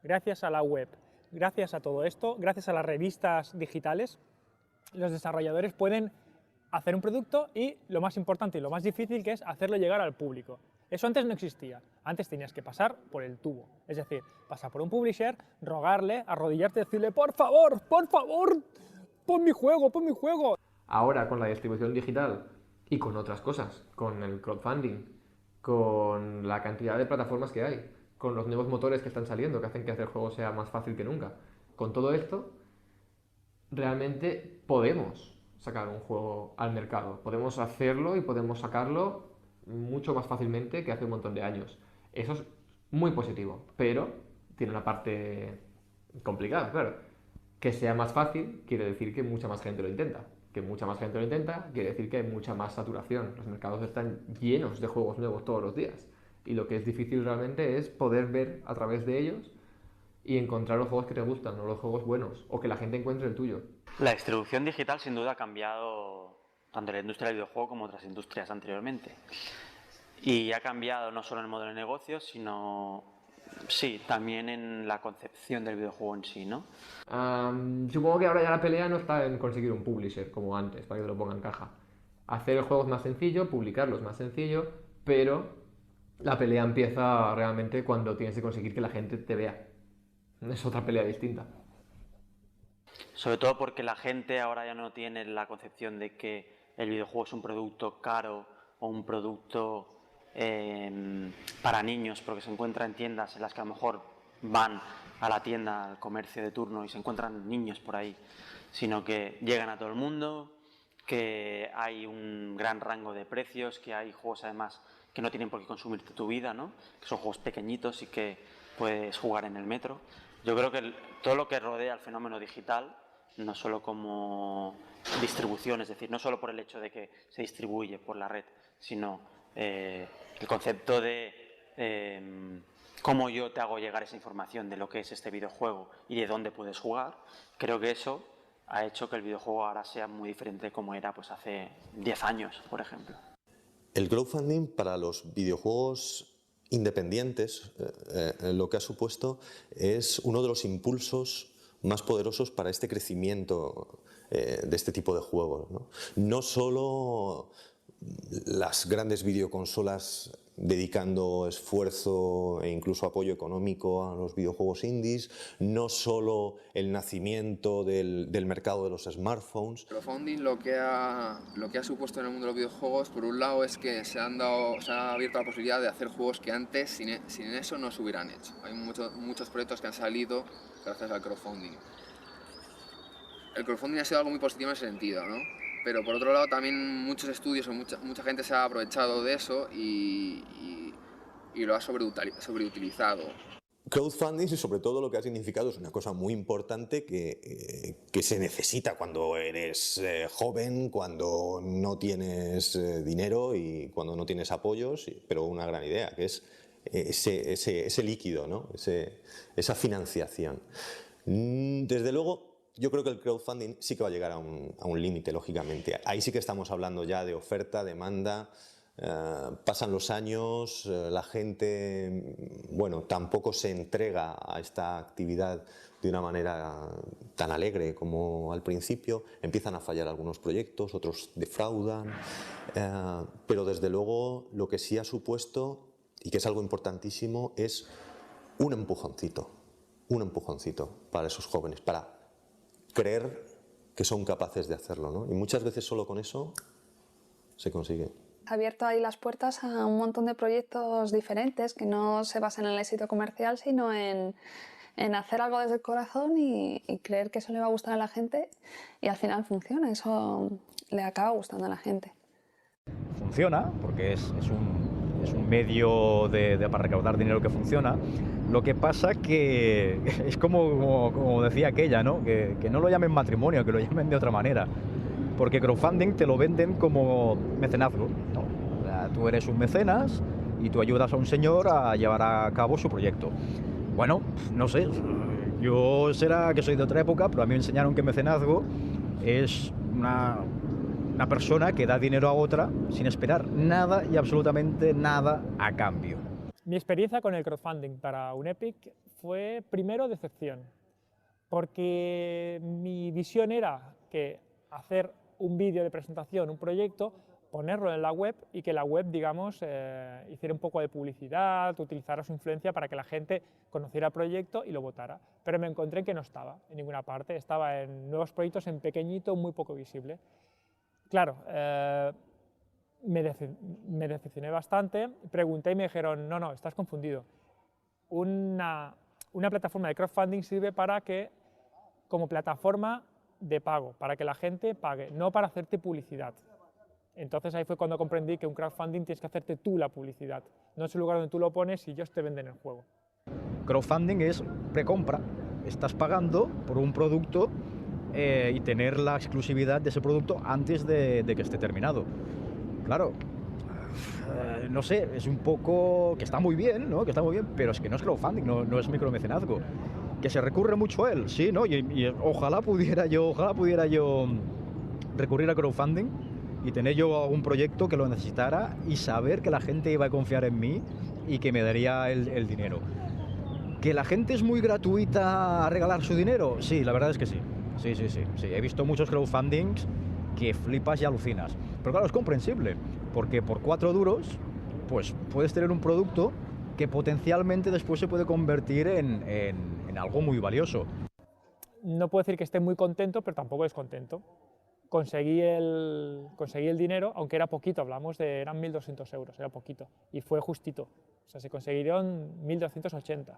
gracias a la web, gracias a todo esto, gracias a las revistas digitales, los desarrolladores pueden hacer un producto y lo más importante y lo más difícil que es hacerlo llegar al público. Eso antes no existía, antes tenías que pasar por el tubo, es decir, pasar por un publisher, rogarle, arrodillarte y decirle por favor, pon mi juego, pon mi juego. Ahora con la distribución digital y con otras cosas, con el crowdfunding, con la cantidad de plataformas que hay, con los nuevos motores que están saliendo, que hacen que hacer juegos sea más fácil que nunca. Con todo esto, realmente podemos sacar un juego al mercado. Podemos hacerlo y podemos sacarlo mucho más fácilmente que hace un montón de años. Eso es muy positivo, pero tiene una parte complicada, claro. Que sea más fácil quiere decir que mucha más gente lo intenta. Que mucha más gente lo intenta quiere decir que hay mucha más saturación. Los mercados están llenos de juegos nuevos todos los días. Y lo que es difícil realmente es poder ver a través de ellos y encontrar los juegos que te gustan, o los juegos buenos, o que la gente encuentre el tuyo. La distribución digital sin duda ha cambiado tanto la industria del videojuego como otras industrias anteriormente. Y ha cambiado no solo en el modelo de negocio, sino sí, también en la concepción del videojuego en sí, ¿no? Supongo que ahora ya la pelea no está en conseguir un publisher como antes, para que te lo ponga en caja. Hacer el juego es más sencillo, publicarlo es más sencillo, pero la pelea empieza realmente cuando tienes que conseguir que la gente te vea. Es otra pelea distinta. Sobre todo porque la gente ahora ya no tiene la concepción de que el videojuego es un producto caro o un producto para niños, porque se encuentra en tiendas en las que a lo mejor van a la tienda, al comercio de turno y se encuentran niños por ahí, sino que llegan a todo el mundo, que hay un gran rango de precios, que hay juegos además que no tienen por qué consumirte tu vida, ¿no? Que son juegos pequeñitos y que puedes jugar en el metro. Yo creo que todo lo que rodea el fenómeno digital, no solo como distribución, es decir, no solo por el hecho de que se distribuye por la red, sino el concepto de cómo yo te hago llegar esa información de lo que es este videojuego y de dónde puedes jugar, creo que eso ha hecho que el videojuego ahora sea muy diferente de como era pues hace 10 años, por ejemplo. El crowdfunding para los videojuegos independientes lo que ha supuesto es uno de los impulsos más poderosos para este crecimiento de este tipo de juegos, ¿no? No solo las grandes videoconsolas dedicando esfuerzo e incluso apoyo económico a los videojuegos indies, no solo el nacimiento del mercado de los smartphones. El crowdfunding lo que ha supuesto en el mundo de los videojuegos, por un lado, es que se ha abierto la posibilidad de hacer juegos que antes sin eso no se hubieran hecho. Hay muchos proyectos que han salido gracias al crowdfunding. El crowdfunding ha sido algo muy positivo en ese sentido, ¿no? Pero por otro lado también muchos estudios o mucha gente se ha aprovechado de eso y lo ha sobreutilizado. Crowdfunding, sobre todo, lo que ha significado es una cosa muy importante que se necesita cuando eres joven, cuando no tienes dinero y cuando no tienes apoyos, pero una gran idea, que es ese líquido, ¿no? Esa financiación. Desde luego, yo creo que el crowdfunding sí que va a llegar a un límite, lógicamente. Ahí sí que estamos hablando ya de oferta, demanda. Pasan los años, la gente, bueno, tampoco se entrega a esta actividad de una manera tan alegre como al principio. Empiezan a fallar algunos proyectos, otros defraudan. Pero desde luego lo que sí ha supuesto, y que es algo importantísimo, es un empujoncito para esos jóvenes, para creer que son capaces de hacerlo, ¿no? Y muchas veces solo con eso se consigue. Ha abierto ahí las puertas a un montón de proyectos diferentes que no se basan en el éxito comercial, sino en hacer algo desde el corazón y creer que eso le va a gustar a la gente y al final funciona, eso le acaba gustando a la gente. funciona, porque es un medio para recaudar dinero que funciona. Lo que pasa que es como decía aquella, ¿no? Que no lo llamen matrimonio, que lo llamen de otra manera. Porque crowdfunding te lo venden como mecenazgo, ¿no? O sea, tú eres un mecenas y tú ayudas a un señor a llevar a cabo su proyecto. Bueno, no sé, yo será que soy de otra época, pero a mí me enseñaron que mecenazgo es una persona que da dinero a otra sin esperar nada y absolutamente nada a cambio. Mi experiencia con el crowdfunding para un Epic fue primero decepción, porque mi visión era que hacer un vídeo de presentación, un proyecto, ponerlo en la web y que la web, digamos, hiciera un poco de publicidad, utilizara su influencia para que la gente conociera el proyecto y lo votara. Pero me encontré que no estaba en ninguna parte, estaba en nuevos proyectos en pequeñito, muy poco visible. Claro, me decepcioné bastante, pregunté y me dijeron, no, estás confundido. Una plataforma de crowdfunding sirve para que, como plataforma de pago, para que la gente pague, no para hacerte publicidad. Entonces ahí fue cuando comprendí que un crowdfunding tienes que hacerte tú la publicidad, no es el lugar donde tú lo pones y ellos te venden el juego. Crowdfunding es precompra, estás pagando por un producto y tener la exclusividad de ese producto antes de que esté terminado. Claro, no sé, es un poco que está muy bien, ¿no? Que está muy bien, pero es que no es crowdfunding, no es micromecenazgo. Que se recurre mucho a él, sí, ¿no? Y ojalá pudiera yo recurrir a crowdfunding y tener yo algún proyecto que lo necesitara y saber que la gente iba a confiar en mí y que me daría el dinero. ¿Que la gente es muy gratuita a regalar su dinero? Sí, la verdad es que sí. Sí. He visto muchos crowdfundings que flipas y alucinas. Pero claro, es comprensible, porque por 4 duros pues puedes tener un producto que potencialmente después se puede convertir en algo muy valioso. No puedo decir que esté muy contento, pero tampoco descontento. Conseguí el dinero, aunque era poquito, eran 1.200 euros, era poquito, y fue justito. O sea, se consiguieron 1.280,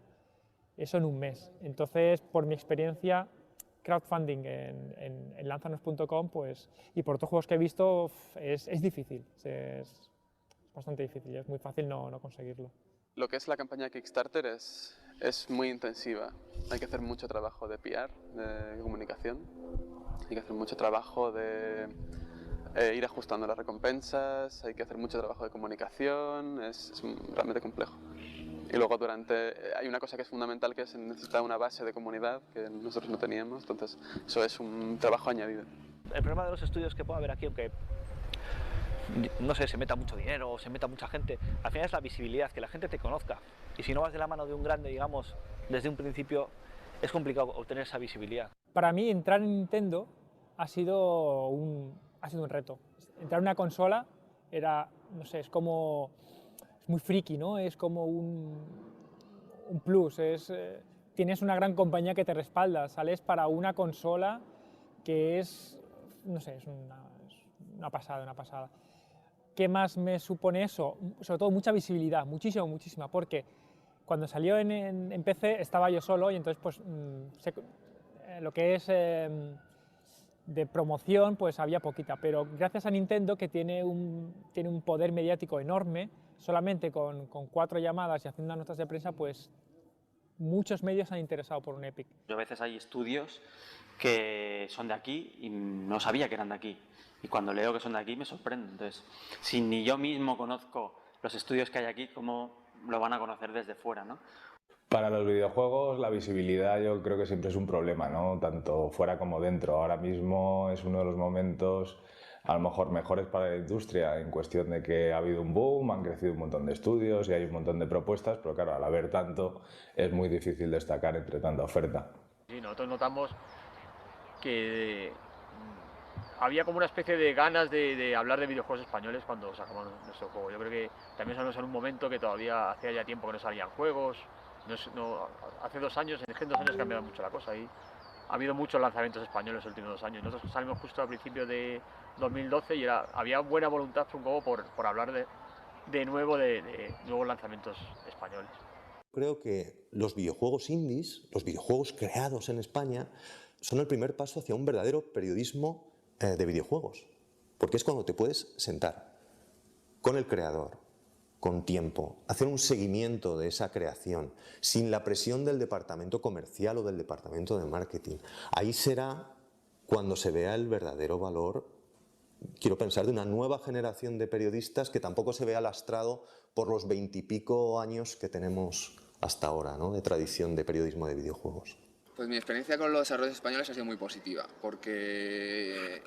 eso en un mes. Entonces, por mi experiencia, crowdfunding en lanzanos.com, pues, y por otros juegos que he visto, es difícil, es bastante difícil, es muy fácil no conseguirlo. Lo que es la campaña Kickstarter es muy intensiva. Hay que hacer mucho trabajo de PR, de comunicación. Hay que hacer mucho trabajo de ir ajustando las recompensas, hay que hacer mucho trabajo de comunicación, es realmente complejo. Y luego hay una cosa que es fundamental, que es necesitar una base de comunidad que nosotros no teníamos, entonces eso es un trabajo añadido. El problema de los estudios que puede haber aquí, aunque no sé, se meta mucho dinero o se meta mucha gente, al final es la visibilidad, que la gente te conozca. Y si no vas de la mano de un grande, digamos, desde un principio, es complicado obtener esa visibilidad. Para mí, entrar en Nintendo ha sido un reto. Entrar en una consola era, no sé, es muy friki, ¿no? Es como un plus, tienes una gran compañía que te respalda, sales para una consola que es, no sé, es una pasada. ¿Qué más me supone eso? Sobre todo mucha visibilidad, muchísima, porque cuando salió en PC estaba yo solo y entonces pues lo que es de promoción pues había poquita, pero gracias a Nintendo, que tiene un poder mediático enorme, solamente con 4 llamadas y haciendo unas notas de prensa, pues muchos medios se han interesado por un Epic. A veces hay estudios que son de aquí y no sabía que eran de aquí. Y cuando leo que son de aquí me sorprende. Entonces, si ni yo mismo conozco los estudios que hay aquí, ¿cómo lo van a conocer desde fuera, ¿no? Para los videojuegos la visibilidad yo creo que siempre es un problema, ¿no? Tanto fuera como dentro. Ahora mismo es uno de los momentos a lo mejor mejores para la industria, en cuestión de que ha habido un boom, han crecido un montón de estudios y hay un montón de propuestas, pero claro, al haber tanto es muy difícil destacar entre tanta oferta. Sí, nosotros notamos que había como una especie de ganas de hablar de videojuegos españoles cuando sacamos nuestro juego. Yo creo que también estamos en un momento que todavía hacía ya tiempo que no salían juegos. Hace 2 años, en 2 años ha cambiado mucho la cosa y ha habido muchos lanzamientos españoles los últimos 2 años. Nosotros salimos justo al principio de 2012 y había buena voluntad un poco por hablar de nuevo de nuevos lanzamientos españoles. Creo que los videojuegos indies, los videojuegos creados en España, son el primer paso hacia un verdadero periodismo de videojuegos, porque es cuando te puedes sentar con el creador, con tiempo, hacer un seguimiento de esa creación, sin la presión del departamento comercial o del departamento de marketing. Ahí será cuando se vea el verdadero valor, quiero pensar, de una nueva generación de periodistas que tampoco se vea lastrado por los 20 y pico años que tenemos hasta ahora, ¿no?, de tradición de periodismo de videojuegos. Pues mi experiencia con los desarrollos españoles ha sido muy positiva, porque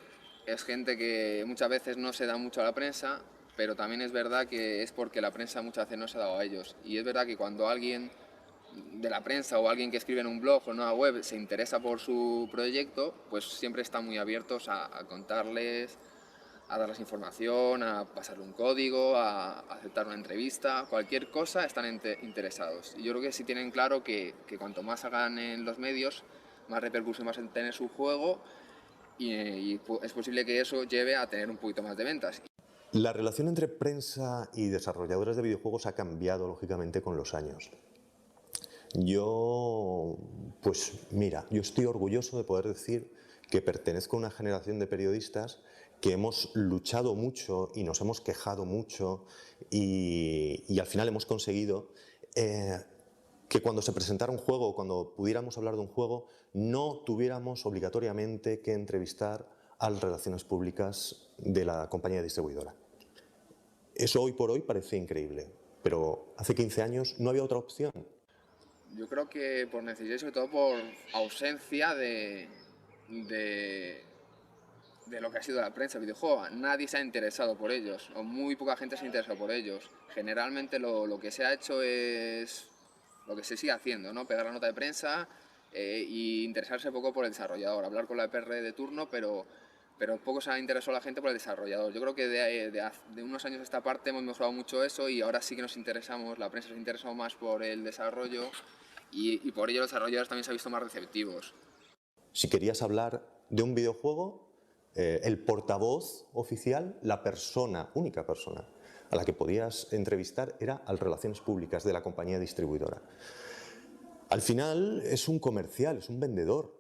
es gente que muchas veces no se da mucho a la prensa, pero también es verdad que es porque la prensa muchas veces no se ha dado a ellos. Y es verdad que cuando alguien de la prensa o alguien que escribe en un blog o en una web se interesa por su proyecto, pues siempre están muy abiertos a contarles, a darles información, a pasarle un código, a aceptar una entrevista, cualquier cosa están interesados. Y yo creo que sí tienen claro que cuanto más hagan en los medios, más repercusión va a tener su juego y es posible que eso lleve a tener un poquito más de ventas. La relación entre prensa y desarrolladores de videojuegos ha cambiado lógicamente con los años. Pues mira, yo estoy orgulloso de poder decir que pertenezco a una generación de periodistas que hemos luchado mucho y nos hemos quejado mucho y al final hemos conseguido que cuando se presentara un juego, cuando pudiéramos hablar de un juego, no tuviéramos obligatoriamente que entrevistar a las relaciones públicas de la compañía distribuidora. Eso hoy por hoy parece increíble, pero hace 15 años no había otra opción. Yo creo que por necesidad y sobre todo por ausencia de lo que ha sido la prensa videojuego. Nadie se ha interesado por ellos, o muy poca gente se ha interesado por ellos. Generalmente lo que se ha hecho es lo que se sigue haciendo, ¿no? Pegar la nota de prensa e interesarse poco por el desarrollador, hablar con la PR de turno, pero poco se ha interesado la gente por el desarrollador. Yo creo que de unos años a esta parte hemos mejorado mucho eso y ahora sí que nos interesamos, la prensa se ha interesado más por el desarrollo y por ello los desarrolladores también se han visto más receptivos. Si querías hablar de un videojuego, el portavoz oficial, la única persona a la que podías entrevistar era a las relaciones públicas de la compañía distribuidora. Al final es un comercial, es un vendedor,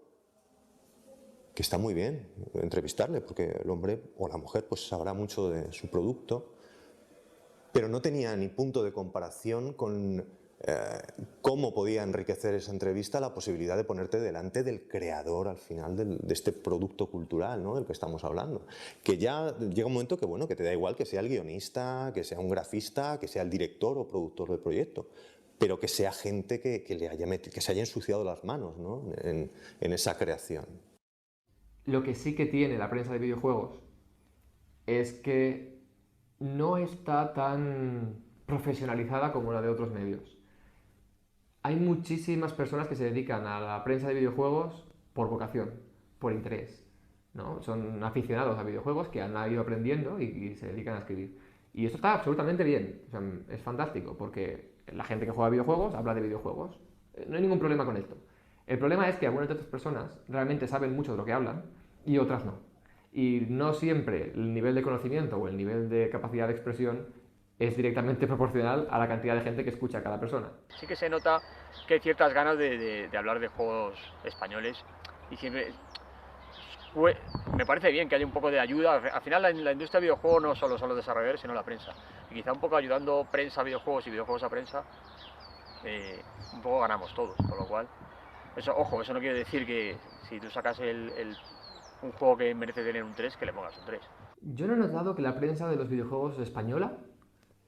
que está muy bien entrevistarle porque el hombre o la mujer pues sabrá mucho de su producto, pero no tenía ni punto de comparación con cómo podía enriquecer esa entrevista la posibilidad de ponerte delante del creador al final de este producto cultural, ¿no?, del que estamos hablando. Que ya llega un momento que, bueno, que te da igual que sea el guionista, que sea un grafista, que sea el director o productor del proyecto, pero que sea gente que se haya ensuciado las manos, ¿no?, en esa creación. Lo que sí que tiene la prensa de videojuegos es que no está tan profesionalizada como la de otros medios. Hay muchísimas personas que se dedican a la prensa de videojuegos por vocación, por interés, ¿no? Son aficionados a videojuegos que han ido aprendiendo y se dedican a escribir. Y esto está absolutamente bien, o sea, es fantástico, porque la gente que juega videojuegos habla de videojuegos. No hay ningún problema con esto. El problema es que algunas de estas personas realmente saben mucho de lo que hablan y otras no. Y no siempre el nivel de conocimiento o el nivel de capacidad de expresión es directamente proporcional a la cantidad de gente que escucha a cada persona. Sí que se nota que hay ciertas ganas de hablar de juegos españoles y siempre me parece bien que haya un poco de ayuda. Al final la industria de videojuegos no solo son los desarrolladores, sino la prensa. Y quizá un poco ayudando prensa a videojuegos y videojuegos a prensa, un poco ganamos todos, con lo cual... Eso, ojo, eso no quiere decir que si tú sacas un juego que merece tener un 3, que le pongas un 3. Yo no he notado que la prensa de los videojuegos española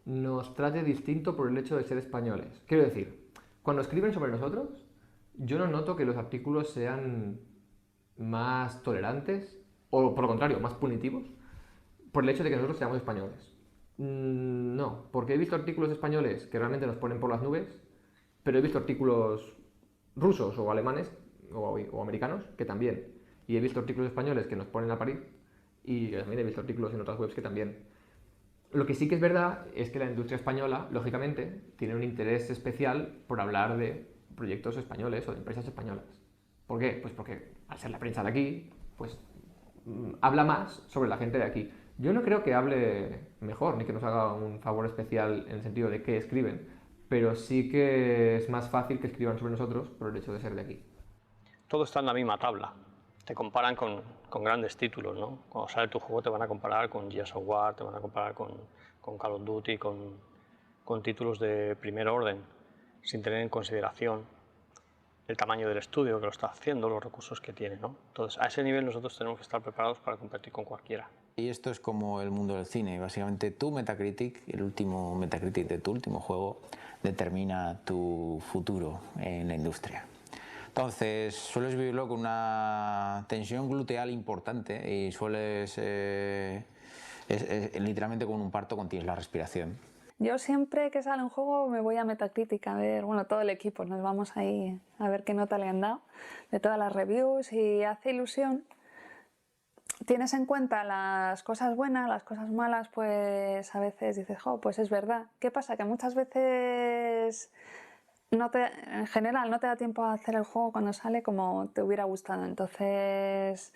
nos trate distinto por el hecho de ser españoles. Quiero decir, cuando escriben sobre nosotros, yo no noto que los artículos sean más tolerantes, o por lo contrario, más punitivos, por el hecho de que nosotros seamos españoles. No, porque he visto artículos españoles que realmente nos ponen por las nubes, pero he visto artículos rusos o alemanes o americanos que también. Y he visto artículos españoles que nos ponen a parir y también he visto artículos en otras webs que también. Lo que sí que es verdad es que la industria española, lógicamente, tiene un interés especial por hablar de proyectos españoles o de empresas españolas. ¿Por qué? Pues porque al ser la prensa de aquí, pues habla más sobre la gente de aquí. Yo no creo que hable mejor ni que nos haga un favor especial en el sentido de qué escriben, pero sí que es más fácil que escriban sobre nosotros por el hecho de ser de aquí. Todo está en la misma tabla. te comparan con grandes títulos, ¿no? Cuando sale tu juego te van a comparar con Gears of War, te van a comparar con Call of Duty, con títulos de primer orden, sin tener en consideración el tamaño del estudio que lo está haciendo, los recursos que tiene, ¿no? Entonces, a ese nivel nosotros tenemos que estar preparados para competir con cualquiera. Y esto es como el mundo del cine. Básicamente tu Metacritic, el último Metacritic de tu último juego, determina tu futuro en la industria. Entonces, sueles vivirlo con una tensión gluteal importante y sueles, literalmente con un parto contienes la respiración. Yo siempre que sale un juego me voy a Metacritic a ver, bueno, todo el equipo, nos vamos ahí a ver qué nota le han dado de todas las reviews y hace ilusión. Tienes en cuenta las cosas buenas, las cosas malas, pues a veces dices, jo, pues es verdad. ¿Qué pasa? Que muchas veces en general no te da tiempo a hacer el juego cuando sale como te hubiera gustado, entonces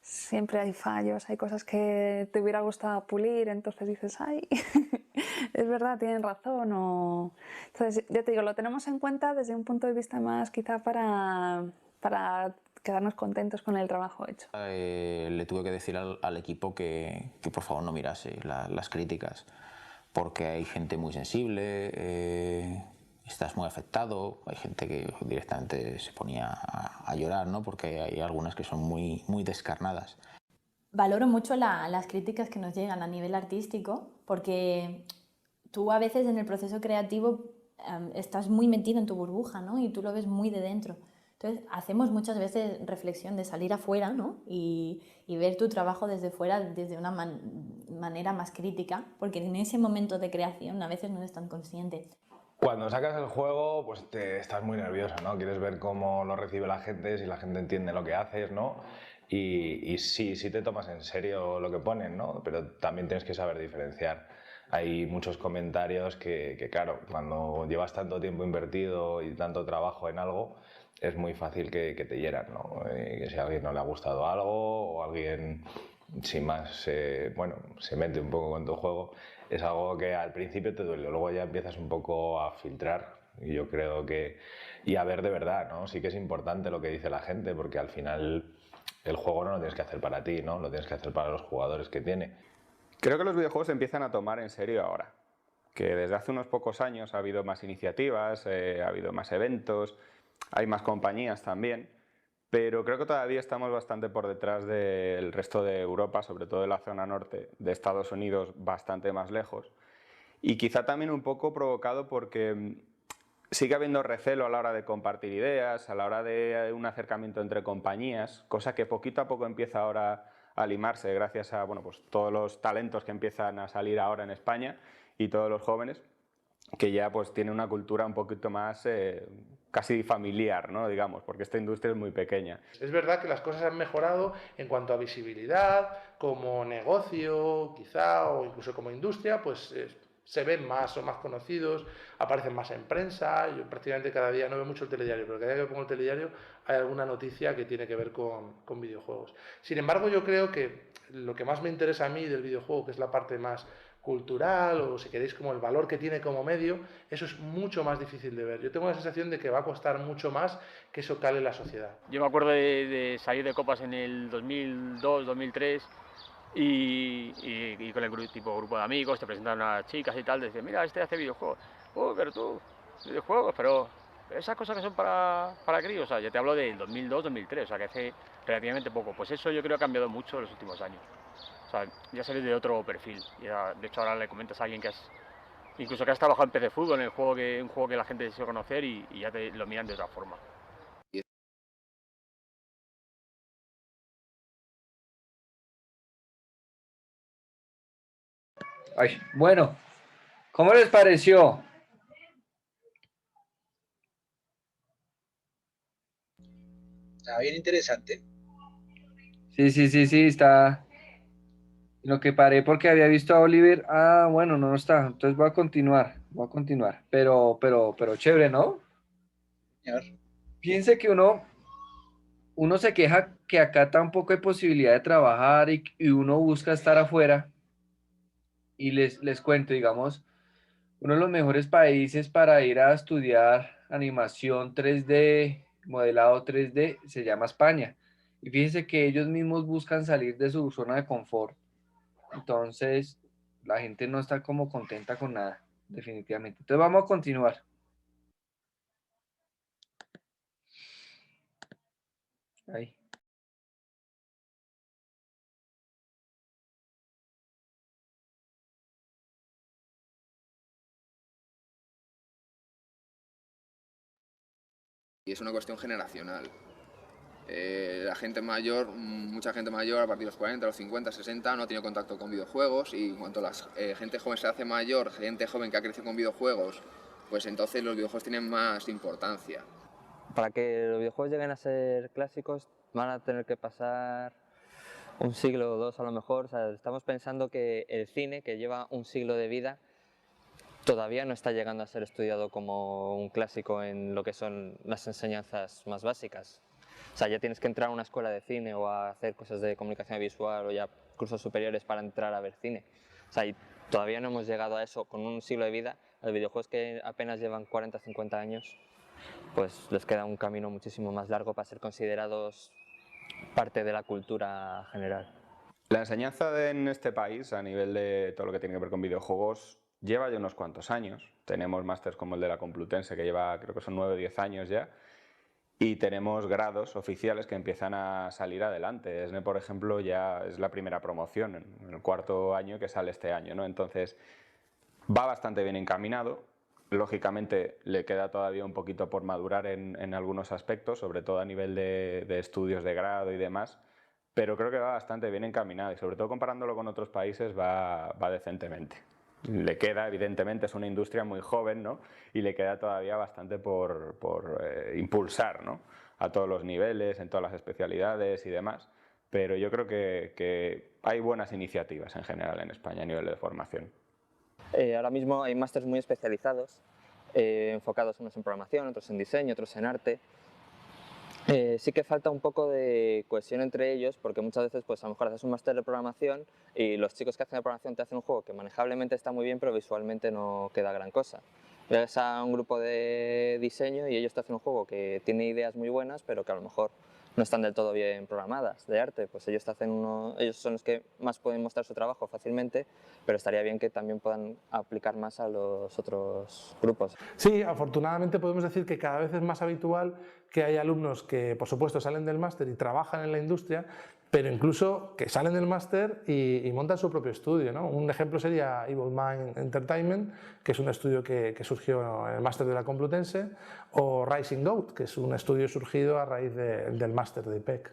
siempre hay fallos, hay cosas que te hubiera gustado pulir, entonces dices, ay, es verdad, tienen razón. Entonces, ya te digo, lo tenemos en cuenta desde un punto de vista más quizá para quedarnos contentos con el trabajo hecho. Le tuve que decir al equipo que por favor no mirase las críticas, porque hay gente muy sensible, estás muy afectado, hay gente que directamente se ponía a llorar, ¿no? Porque hay algunas que son muy descarnadas. Valoro mucho las críticas que nos llegan a nivel artístico, porque tú a veces en el proceso creativo estás muy metido en tu burbuja, ¿no? Y tú lo ves muy de dentro. Entonces hacemos muchas veces reflexión de salir afuera, ¿no? y ver tu trabajo desde fuera, desde una manera más crítica, porque en ese momento de creación a veces no eres tan consciente. Cuando sacas el juego, pues estás muy nervioso, ¿no? Quieres ver cómo lo recibe la gente, si la gente entiende lo que haces, ¿no? Y sí te tomas en serio lo que ponen, ¿no? Pero también tienes que saber diferenciar. Hay muchos comentarios que claro, cuando llevas tanto tiempo invertido y tanto trabajo en algo, es muy fácil que te hieran, ¿no? Que si a alguien no le ha gustado algo o alguien sin más se mete un poco con tu juego, es algo que al principio te duele, luego ya empiezas un poco a filtrar y yo creo que y a ver de verdad, ¿no? Sí que es importante lo que dice la gente, porque al final el juego no lo tienes que hacer para ti, ¿no? Lo tienes que hacer para los jugadores que tiene. Creo que los videojuegos se empiezan a tomar en serio ahora, que desde hace unos pocos años ha habido más iniciativas, ha habido más eventos, hay más compañías también, pero creo que todavía estamos bastante por detrás del resto de Europa, sobre todo de la zona norte, de Estados Unidos bastante más lejos, y quizá también un poco provocado porque sigue habiendo recelo a la hora de compartir ideas, a la hora de un acercamiento entre compañías, cosa que poquito a poco empieza ahora a limarse gracias a pues todos los talentos que empiezan a salir ahora en España y todos los jóvenes que ya pues tienen una cultura un poquito más casi familiar, ¿no? Digamos, porque esta industria es muy pequeña. Es verdad que las cosas han mejorado en cuanto a visibilidad, como negocio quizá, o incluso como industria, pues se ven más, son más conocidos, aparecen más en prensa. Yo prácticamente cada día no veo mucho el telediario, pero cada día que pongo el telediario hay alguna noticia que tiene que ver con videojuegos. Sin embargo, yo creo que lo que más me interesa a mí del videojuego, que es la parte más cultural o si queréis como el valor que tiene como medio, eso es mucho más difícil de ver. Yo tengo la sensación de que va a costar mucho más que eso cale en la sociedad. Yo me acuerdo de salir de copas en el 2002, 2003 y con el grupo de amigos, te presentaban a las chicas y tal, te decían, mira, este hace videojuegos. Pero tú, videojuegos, pero esas cosas que son para críos, o sea, ya te hablo del 2002, 2003, o sea, que hace relativamente poco. Pues eso yo creo que ha cambiado mucho en los últimos años. O sea, ya sales de otro perfil. Ya, de hecho, ahora le comentas a alguien que incluso que has trabajado en PC Fútbol, en un juego que la gente desea conocer y ya te lo miran de otra forma. Ay, bueno, ¿cómo les pareció? Está bien interesante. Sí, está. Lo que paré porque había visto a Oliver. Ah, bueno, no está. Entonces voy a continuar. Pero chévere, ¿no? Señor. Piense que uno se queja que acá tampoco hay posibilidad de trabajar y uno busca estar afuera. Y les cuento, digamos, uno de los mejores países para ir a estudiar animación 3D, modelado 3D, se llama España. Y fíjense que ellos mismos buscan salir de su zona de confort. Entonces, la gente no está como contenta con nada, definitivamente. Entonces, vamos a continuar. Ahí. Y es una cuestión generacional. La gente mayor, mucha gente mayor a partir de los 40, los 50, 60 no ha tenido contacto con videojuegos, y en cuanto la gente joven se hace mayor, gente joven que ha crecido con videojuegos, pues entonces los videojuegos tienen más importancia. Para que los videojuegos lleguen a ser clásicos van a tener que pasar un siglo o dos a lo mejor. O sea, estamos pensando que el cine, que lleva un siglo de vida, todavía no está llegando a ser estudiado como un clásico en lo que son las enseñanzas más básicas. O sea, ya tienes que entrar a una escuela de cine o a hacer cosas de comunicación visual o ya cursos superiores para entrar a ver cine. O sea, y todavía no hemos llegado a eso con un siglo de vida. Los videojuegos que apenas llevan 40 o 50 años, pues les queda un camino muchísimo más largo para ser considerados parte de la cultura general. La enseñanza en este país, a nivel de todo lo que tiene que ver con videojuegos, lleva ya unos cuantos años. Tenemos másters como el de la Complutense, que lleva, creo que son 9 o 10 años ya, y tenemos grados oficiales que empiezan a salir adelante. ESNE, por ejemplo, ya es la primera promoción, en el cuarto año que sale este año, ¿no? Entonces, va bastante bien encaminado. Lógicamente, le queda todavía un poquito por madurar en algunos aspectos, sobre todo a nivel de estudios de grado y demás, pero creo que va bastante bien encaminado y sobre todo comparándolo con otros países va decentemente. Le queda, evidentemente, es una industria muy joven, ¿no? Y le queda todavía bastante por impulsar, ¿no? A todos los niveles, en todas las especialidades y demás, pero yo creo que hay buenas iniciativas en general en España a nivel de formación. Ahora mismo hay másters muy especializados, enfocados unos en programación, otros en diseño, otros en arte. Sí que falta un poco de cohesión entre ellos, porque muchas veces pues a lo mejor haces un máster de programación y los chicos que hacen de programación te hacen un juego que manejablemente está muy bien, pero visualmente no queda gran cosa. Ves a un grupo de diseño y ellos te hacen un juego que tiene ideas muy buenas, pero que a lo mejor no están del todo bien programadas. De arte, pues ellos ellos son los que más pueden mostrar su trabajo fácilmente, pero estaría bien que también puedan aplicar más a los otros grupos. Sí, afortunadamente podemos decir que cada vez es más habitual que hay alumnos que, por supuesto, salen del máster y trabajan en la industria, pero incluso que salen del máster y montan su propio estudio, ¿no? Un ejemplo sería Evil Mind Entertainment, que es un estudio que surgió en el máster de la Complutense, o Rising Goat, que es un estudio surgido a raíz del máster de IPEC.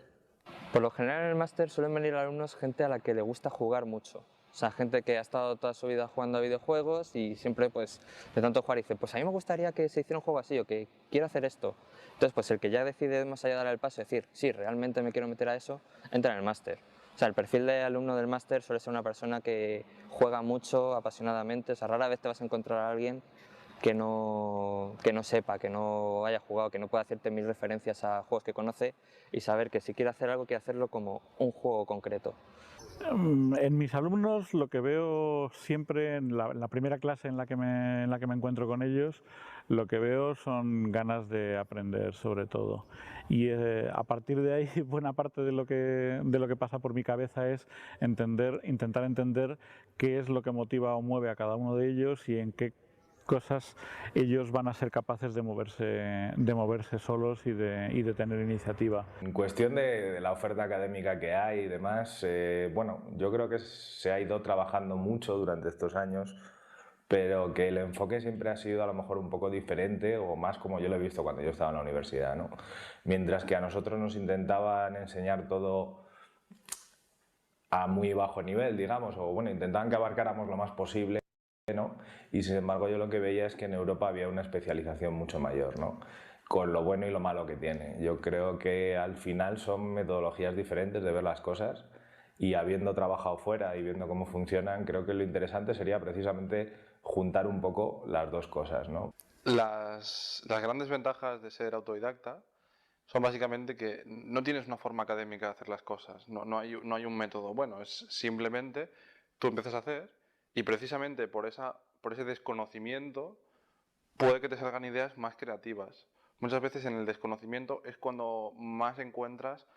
Por lo general en el máster suelen venir alumnos gente a la que le gusta jugar mucho. O sea, gente que ha estado toda su vida jugando a videojuegos y siempre, pues, de tanto jugar dice, pues a mí me gustaría que se hiciera un juego así, o que quiero hacer esto. Entonces, pues el que ya decide más allá de dar el paso y decir, sí, realmente me quiero meter a eso, entra en el máster. O sea, el perfil de alumno del máster suele ser una persona que juega mucho, apasionadamente. O sea, rara vez te vas a encontrar a alguien que no sepa, que no haya jugado, que no pueda hacerte mil referencias a juegos que conoce y saber que si quiere hacer algo, quiere hacerlo como un juego concreto. En mis alumnos lo que veo siempre en la primera clase en la que me encuentro con ellos, lo que veo son ganas de aprender sobre todo. Y a partir de ahí buena parte de lo que pasa por mi cabeza es intentar entender qué es lo que motiva o mueve a cada uno de ellos y en qué cosas ellos van a ser capaces de moverse solos y de tener iniciativa. En cuestión de la oferta académica que hay y demás, bueno, yo creo que se ha ido trabajando mucho durante estos años, pero que el enfoque siempre ha sido a lo mejor un poco diferente o más como yo lo he visto cuando yo estaba en la universidad, ¿no? Mientras que a nosotros nos intentaban enseñar todo a muy bajo nivel, digamos, o bueno, intentaban que abarcáramos lo más posible, ¿no? Y sin embargo yo lo que veía es que en Europa había una especialización mucho mayor, ¿no? Con lo bueno y lo malo que tiene. Yo creo que al final son metodologías diferentes de ver las cosas y habiendo trabajado fuera y viendo cómo funcionan, creo que lo interesante sería precisamente juntar un poco las dos cosas, ¿no? Las grandes ventajas de ser autodidacta son básicamente que no tienes una forma académica de hacer las cosas, no hay un método bueno, es simplemente tú empiezas a hacer y precisamente por ese desconocimiento puede que te salgan ideas más creativas. Muchas veces en el desconocimiento es cuando más encuentras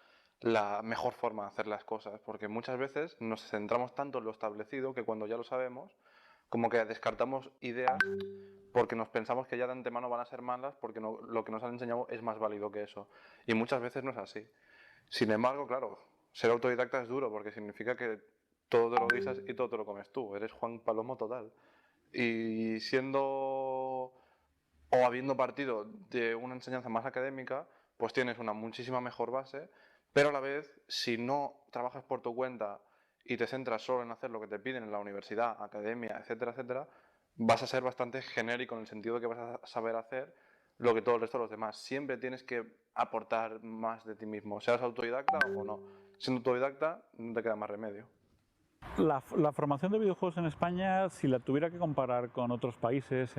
la mejor forma de hacer las cosas, porque muchas veces nos centramos tanto en lo establecido que cuando ya lo sabemos, como que descartamos ideas porque nos pensamos que ya de antemano van a ser malas porque lo que nos han enseñado es más válido que eso. Y muchas veces no es así. Sin embargo, claro, ser autodidacta es duro porque significa que todo te lo guisas y todo te lo comes tú. Eres Juan Palomo total. Y siendo o habiendo partido de una enseñanza más académica, pues tienes una muchísima mejor base, pero a la vez, si no trabajas por tu cuenta y te centras solo en hacer lo que te piden en la universidad, academia, etcétera, etcétera, vas a ser bastante genérico en el sentido de que vas a saber hacer lo que todo el resto de los demás. Siempre tienes que aportar más de ti mismo, seas autodidacta o no. Siendo autodidacta, no te queda más remedio. La formación de videojuegos en España, si la tuviera que comparar con otros países,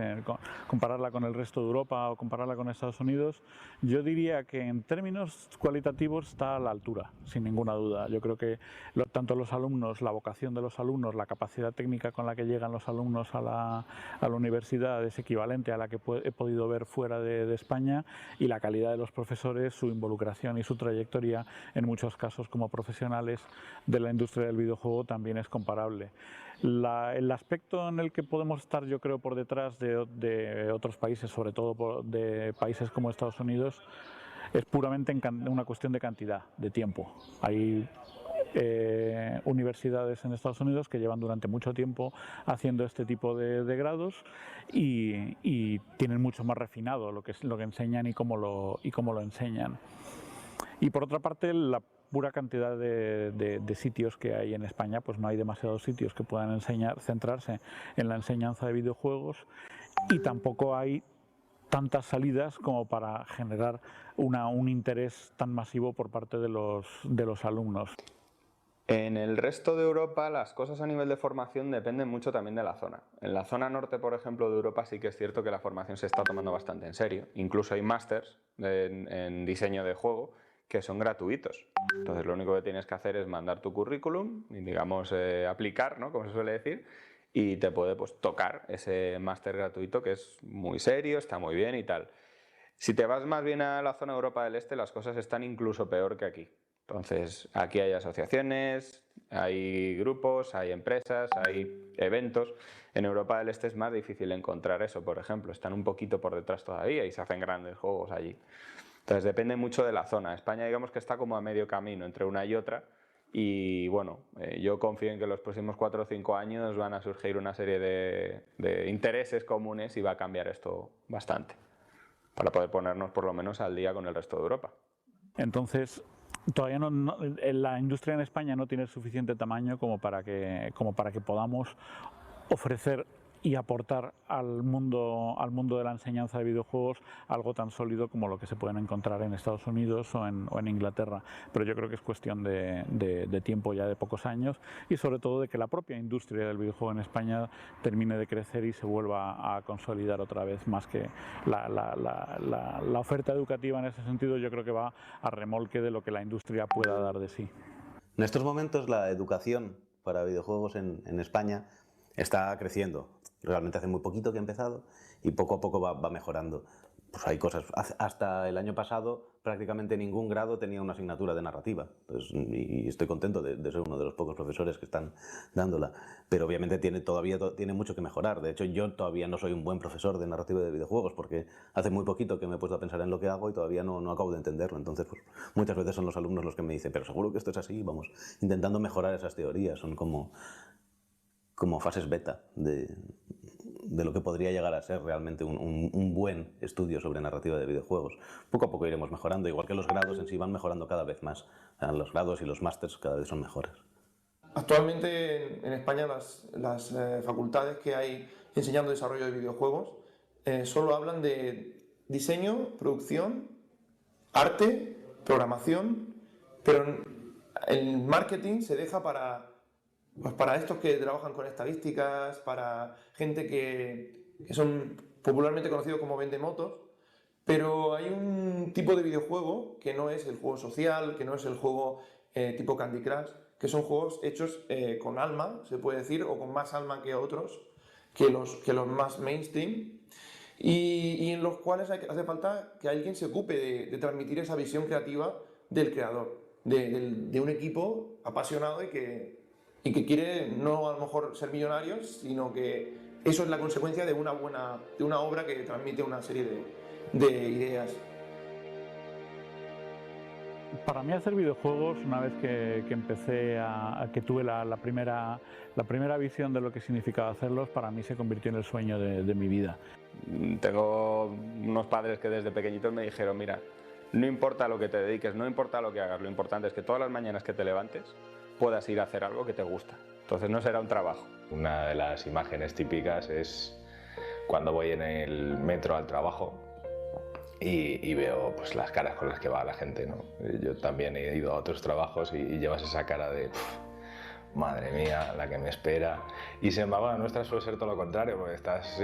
compararla con el resto de Europa o compararla con Estados Unidos, yo diría que en términos cualitativos está a la altura, sin ninguna duda. Yo creo que tanto los alumnos, la vocación de los alumnos, la capacidad técnica con la que llegan los alumnos a la universidad es equivalente a la que he podido ver fuera de España, y la calidad de los profesores, su involucración y su trayectoria en muchos casos como profesionales de la industria del videojuego también es comparable. El aspecto en el que podemos estar, yo creo, por detrás de otros países, sobre todo de países como Estados Unidos, es puramente una cuestión de cantidad, de tiempo. Hay universidades en Estados Unidos que llevan durante mucho tiempo haciendo este tipo de grados y tienen mucho más refinado lo que enseñan y cómo lo enseñan. Y por otra parte, la pura cantidad de sitios que hay en España, pues no hay demasiados sitios que puedan centrarse en la enseñanza de videojuegos, y tampoco hay tantas salidas como para generar un interés tan masivo por parte de los alumnos. En el resto de Europa las cosas a nivel de formación dependen mucho también de la zona. En la zona norte, por ejemplo, de Europa sí que es cierto que la formación se está tomando bastante en serio. Incluso hay másters en diseño de juego que son gratuitos. Entonces lo único que tienes que hacer es mandar tu currículum y, digamos, aplicar, ¿no?, como se suele decir, y te puede, pues, tocar ese máster gratuito, que es muy serio, está muy bien y tal. Si te vas más bien a la zona de Europa del Este, las cosas están incluso peor que aquí. Entonces, aquí hay asociaciones, hay grupos, hay empresas, hay eventos. En Europa del Este es más difícil encontrar eso, por ejemplo. Están un poquito por detrás todavía y se hacen grandes juegos allí. Entonces, depende mucho de la zona. España, digamos que está como a medio camino entre una y otra. Y bueno, yo confío en que en los próximos 4 o 5 años van a surgir una serie de intereses comunes y va a cambiar esto bastante, para poder ponernos por lo menos al día con el resto de Europa. Entonces, todavía la industria en España no tiene suficiente tamaño como para que podamos ofrecer y aportar al mundo de la enseñanza de videojuegos algo tan sólido como lo que se pueden encontrar en Estados Unidos o en Inglaterra. Pero yo creo que es cuestión de tiempo, ya de pocos años, y sobre todo de que la propia industria del videojuego en España termine de crecer y se vuelva a consolidar otra vez, más que la oferta educativa en ese sentido. Yo creo que va a remolque de lo que la industria pueda dar de sí. En estos momentos la educación para videojuegos en España está creciendo. Realmente hace muy poquito que ha empezado y poco a poco va mejorando. Pues hay cosas. Hasta el año pasado prácticamente ningún grado tenía una asignatura de narrativa. Pues, y estoy contento de ser uno de los pocos profesores que están dándola. Pero obviamente todavía tiene mucho que mejorar. De hecho, yo todavía no soy un buen profesor de narrativa de videojuegos porque hace muy poquito que me he puesto a pensar en lo que hago y todavía no acabo de entenderlo. Entonces, pues, muchas veces son los alumnos los que me dicen, pero seguro que esto es así. Vamos intentando mejorar esas teorías. Son como fases beta de lo que podría llegar a ser realmente un buen estudio sobre narrativa de videojuegos. Poco a poco iremos mejorando, igual que los grados en sí van mejorando cada vez más. Los grados y los másters cada vez son mejores. Actualmente en España las facultades que hay enseñando desarrollo de videojuegos solo hablan de diseño, producción, arte, programación, pero el marketing se deja para estos que trabajan con estadísticas, para gente que son popularmente conocidos como vendemotos, pero hay un tipo de videojuego que no es el juego social, que no es el juego tipo Candy Crush, que son juegos hechos con alma, se puede decir, o con más alma que otros, que los más mainstream, y en los cuales hace falta que alguien se ocupe de transmitir esa visión creativa del creador. de un equipo apasionado y que quiere no a lo mejor ser millonarios, sino que eso es la consecuencia de una obra que transmite una serie de ideas. Para mí hacer videojuegos, una vez que empecé que tuve la primera visión de lo que significaba hacerlos, para mí se convirtió en el sueño de mi vida. Tengo unos padres que desde pequeñitos me dijeron, mira, no importa lo que te dediques, no importa lo que hagas, lo importante es que todas las mañanas que te levantes puedas ir a hacer algo que te gusta. Entonces no será un trabajo. Una de las imágenes típicas es cuando voy en el metro al trabajo y veo pues, las caras con las que va la gente, ¿no? Yo también he ido a otros trabajos y llevas esa cara de madre mía, la que me espera. Y sin embargo, la nuestra suele ser todo lo contrario, porque estás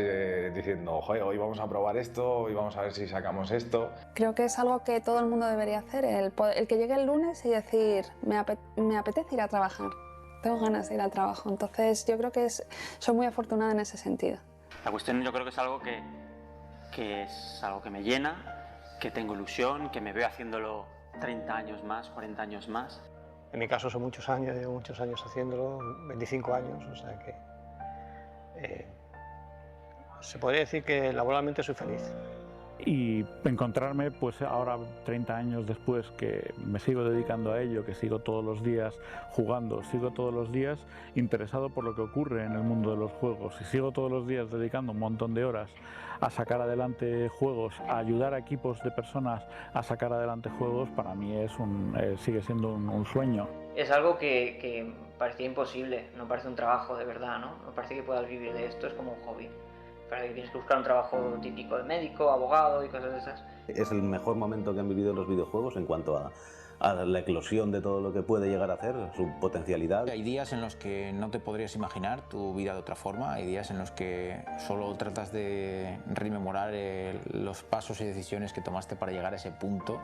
diciendo, oye, hoy vamos a probar esto, hoy vamos a ver si sacamos esto. Creo que es algo que todo el mundo debería hacer, el que llegue el lunes y decir, me apetece ir a trabajar, tengo ganas de ir al trabajo. Entonces yo creo que soy muy afortunada en ese sentido. La cuestión yo creo que es algo que es algo que me llena, que tengo ilusión, que me veo haciéndolo 30 años más, 40 años más. En mi caso son muchos años, llevo muchos años haciéndolo, 25 años, o sea que se podría decir que laboralmente soy feliz. Y encontrarme, pues ahora 30 años después, que me sigo dedicando a ello, que sigo todos los días jugando, sigo todos los días interesado por lo que ocurre en el mundo de los juegos y sigo todos los días dedicando un montón de horas a sacar adelante juegos, a ayudar a equipos de personas a sacar adelante juegos, para mí sigue siendo un sueño. Es algo que parecía imposible, no parece un trabajo de verdad, ¿no? No parece que puedas vivir de esto, es como un hobby. Para que tienes que buscar un trabajo típico de médico, abogado y cosas de esas. Es el mejor momento que han vivido los videojuegos en cuanto a la eclosión de todo lo que puede llegar a hacer, su potencialidad. Hay días en los que no te podrías imaginar tu vida de otra forma, hay días en los que solo tratas de rememorar los pasos y decisiones que tomaste para llegar a ese punto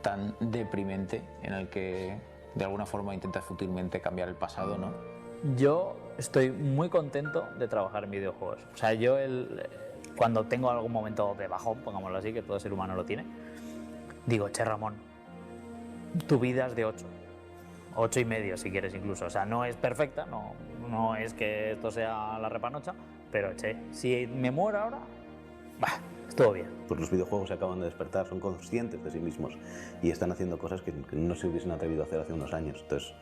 tan deprimente en el que de alguna forma intentas fútilmente cambiar el pasado, ¿no? Yo estoy muy contento de trabajar en videojuegos. O sea, yo cuando tengo algún momento de bajón, pongámoslo así, que todo ser humano lo tiene, digo, che Ramón, tu vida es de 8 y medio si quieres incluso. O sea, no es perfecta, no es que esto sea la repanocha, pero che, si me muero ahora, estuvo bien. Pues los videojuegos se acaban de despertar, son conscientes de sí mismos y están haciendo cosas que no se hubiesen atrevido a hacer hace unos años. Entonces,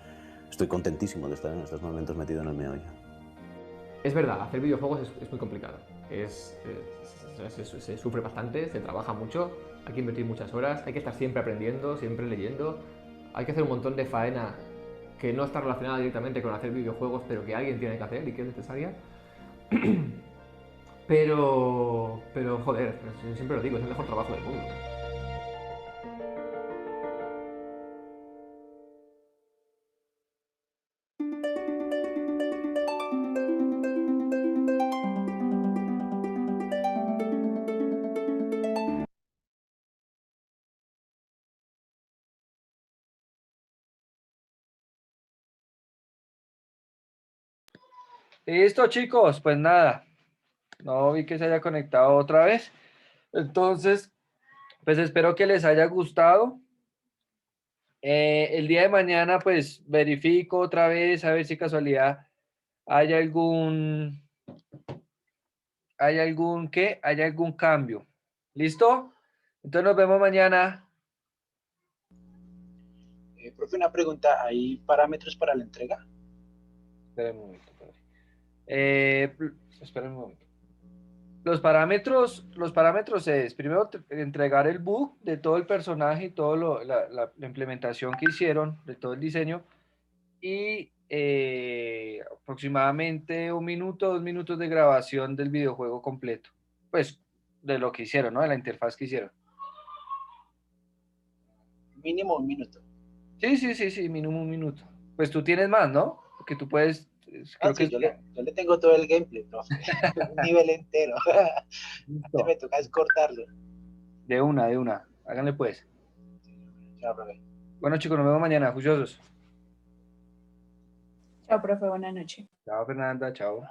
estoy contentísimo de estar en estos momentos metido en el meollo. Es verdad, hacer videojuegos es muy complicado. Se sufre bastante, se trabaja mucho, hay que invertir muchas horas, hay que estar siempre aprendiendo, siempre leyendo. Hay que hacer un montón de faena que no está relacionada directamente con hacer videojuegos, pero que alguien tiene que hacer y que es necesaria. Pero joder, siempre lo digo, es el mejor trabajo del mundo. Listo, chicos, pues nada, no vi que se haya conectado otra vez. Entonces, pues espero que les haya gustado. El día de mañana, pues verifico otra vez a ver si casualidad hay algún cambio. ¿Listo? Entonces nos vemos mañana. Profe, una pregunta, ¿hay parámetros para la entrega? Espera un momento. Espera un momento. Los parámetros es, primero, entregar el book de todo el personaje y toda la implementación que hicieron, de todo el diseño, y aproximadamente 1 minuto, 2 minutos de grabación del videojuego completo. Pues, de lo que hicieron, ¿no? De la interfaz que hicieron. Mínimo 1 minuto. Sí, mínimo 1 minuto. Pues tú tienes más, ¿no? Porque tú puedes... Sí, yo le tengo todo el gameplay, profe. Un nivel entero. Me toca es cortarlo. De una. Háganle pues. Chao, profe. Bueno, chicos, nos vemos mañana, juiciosos. Chao, profe, buenas noches. Chao, Fernanda, chao.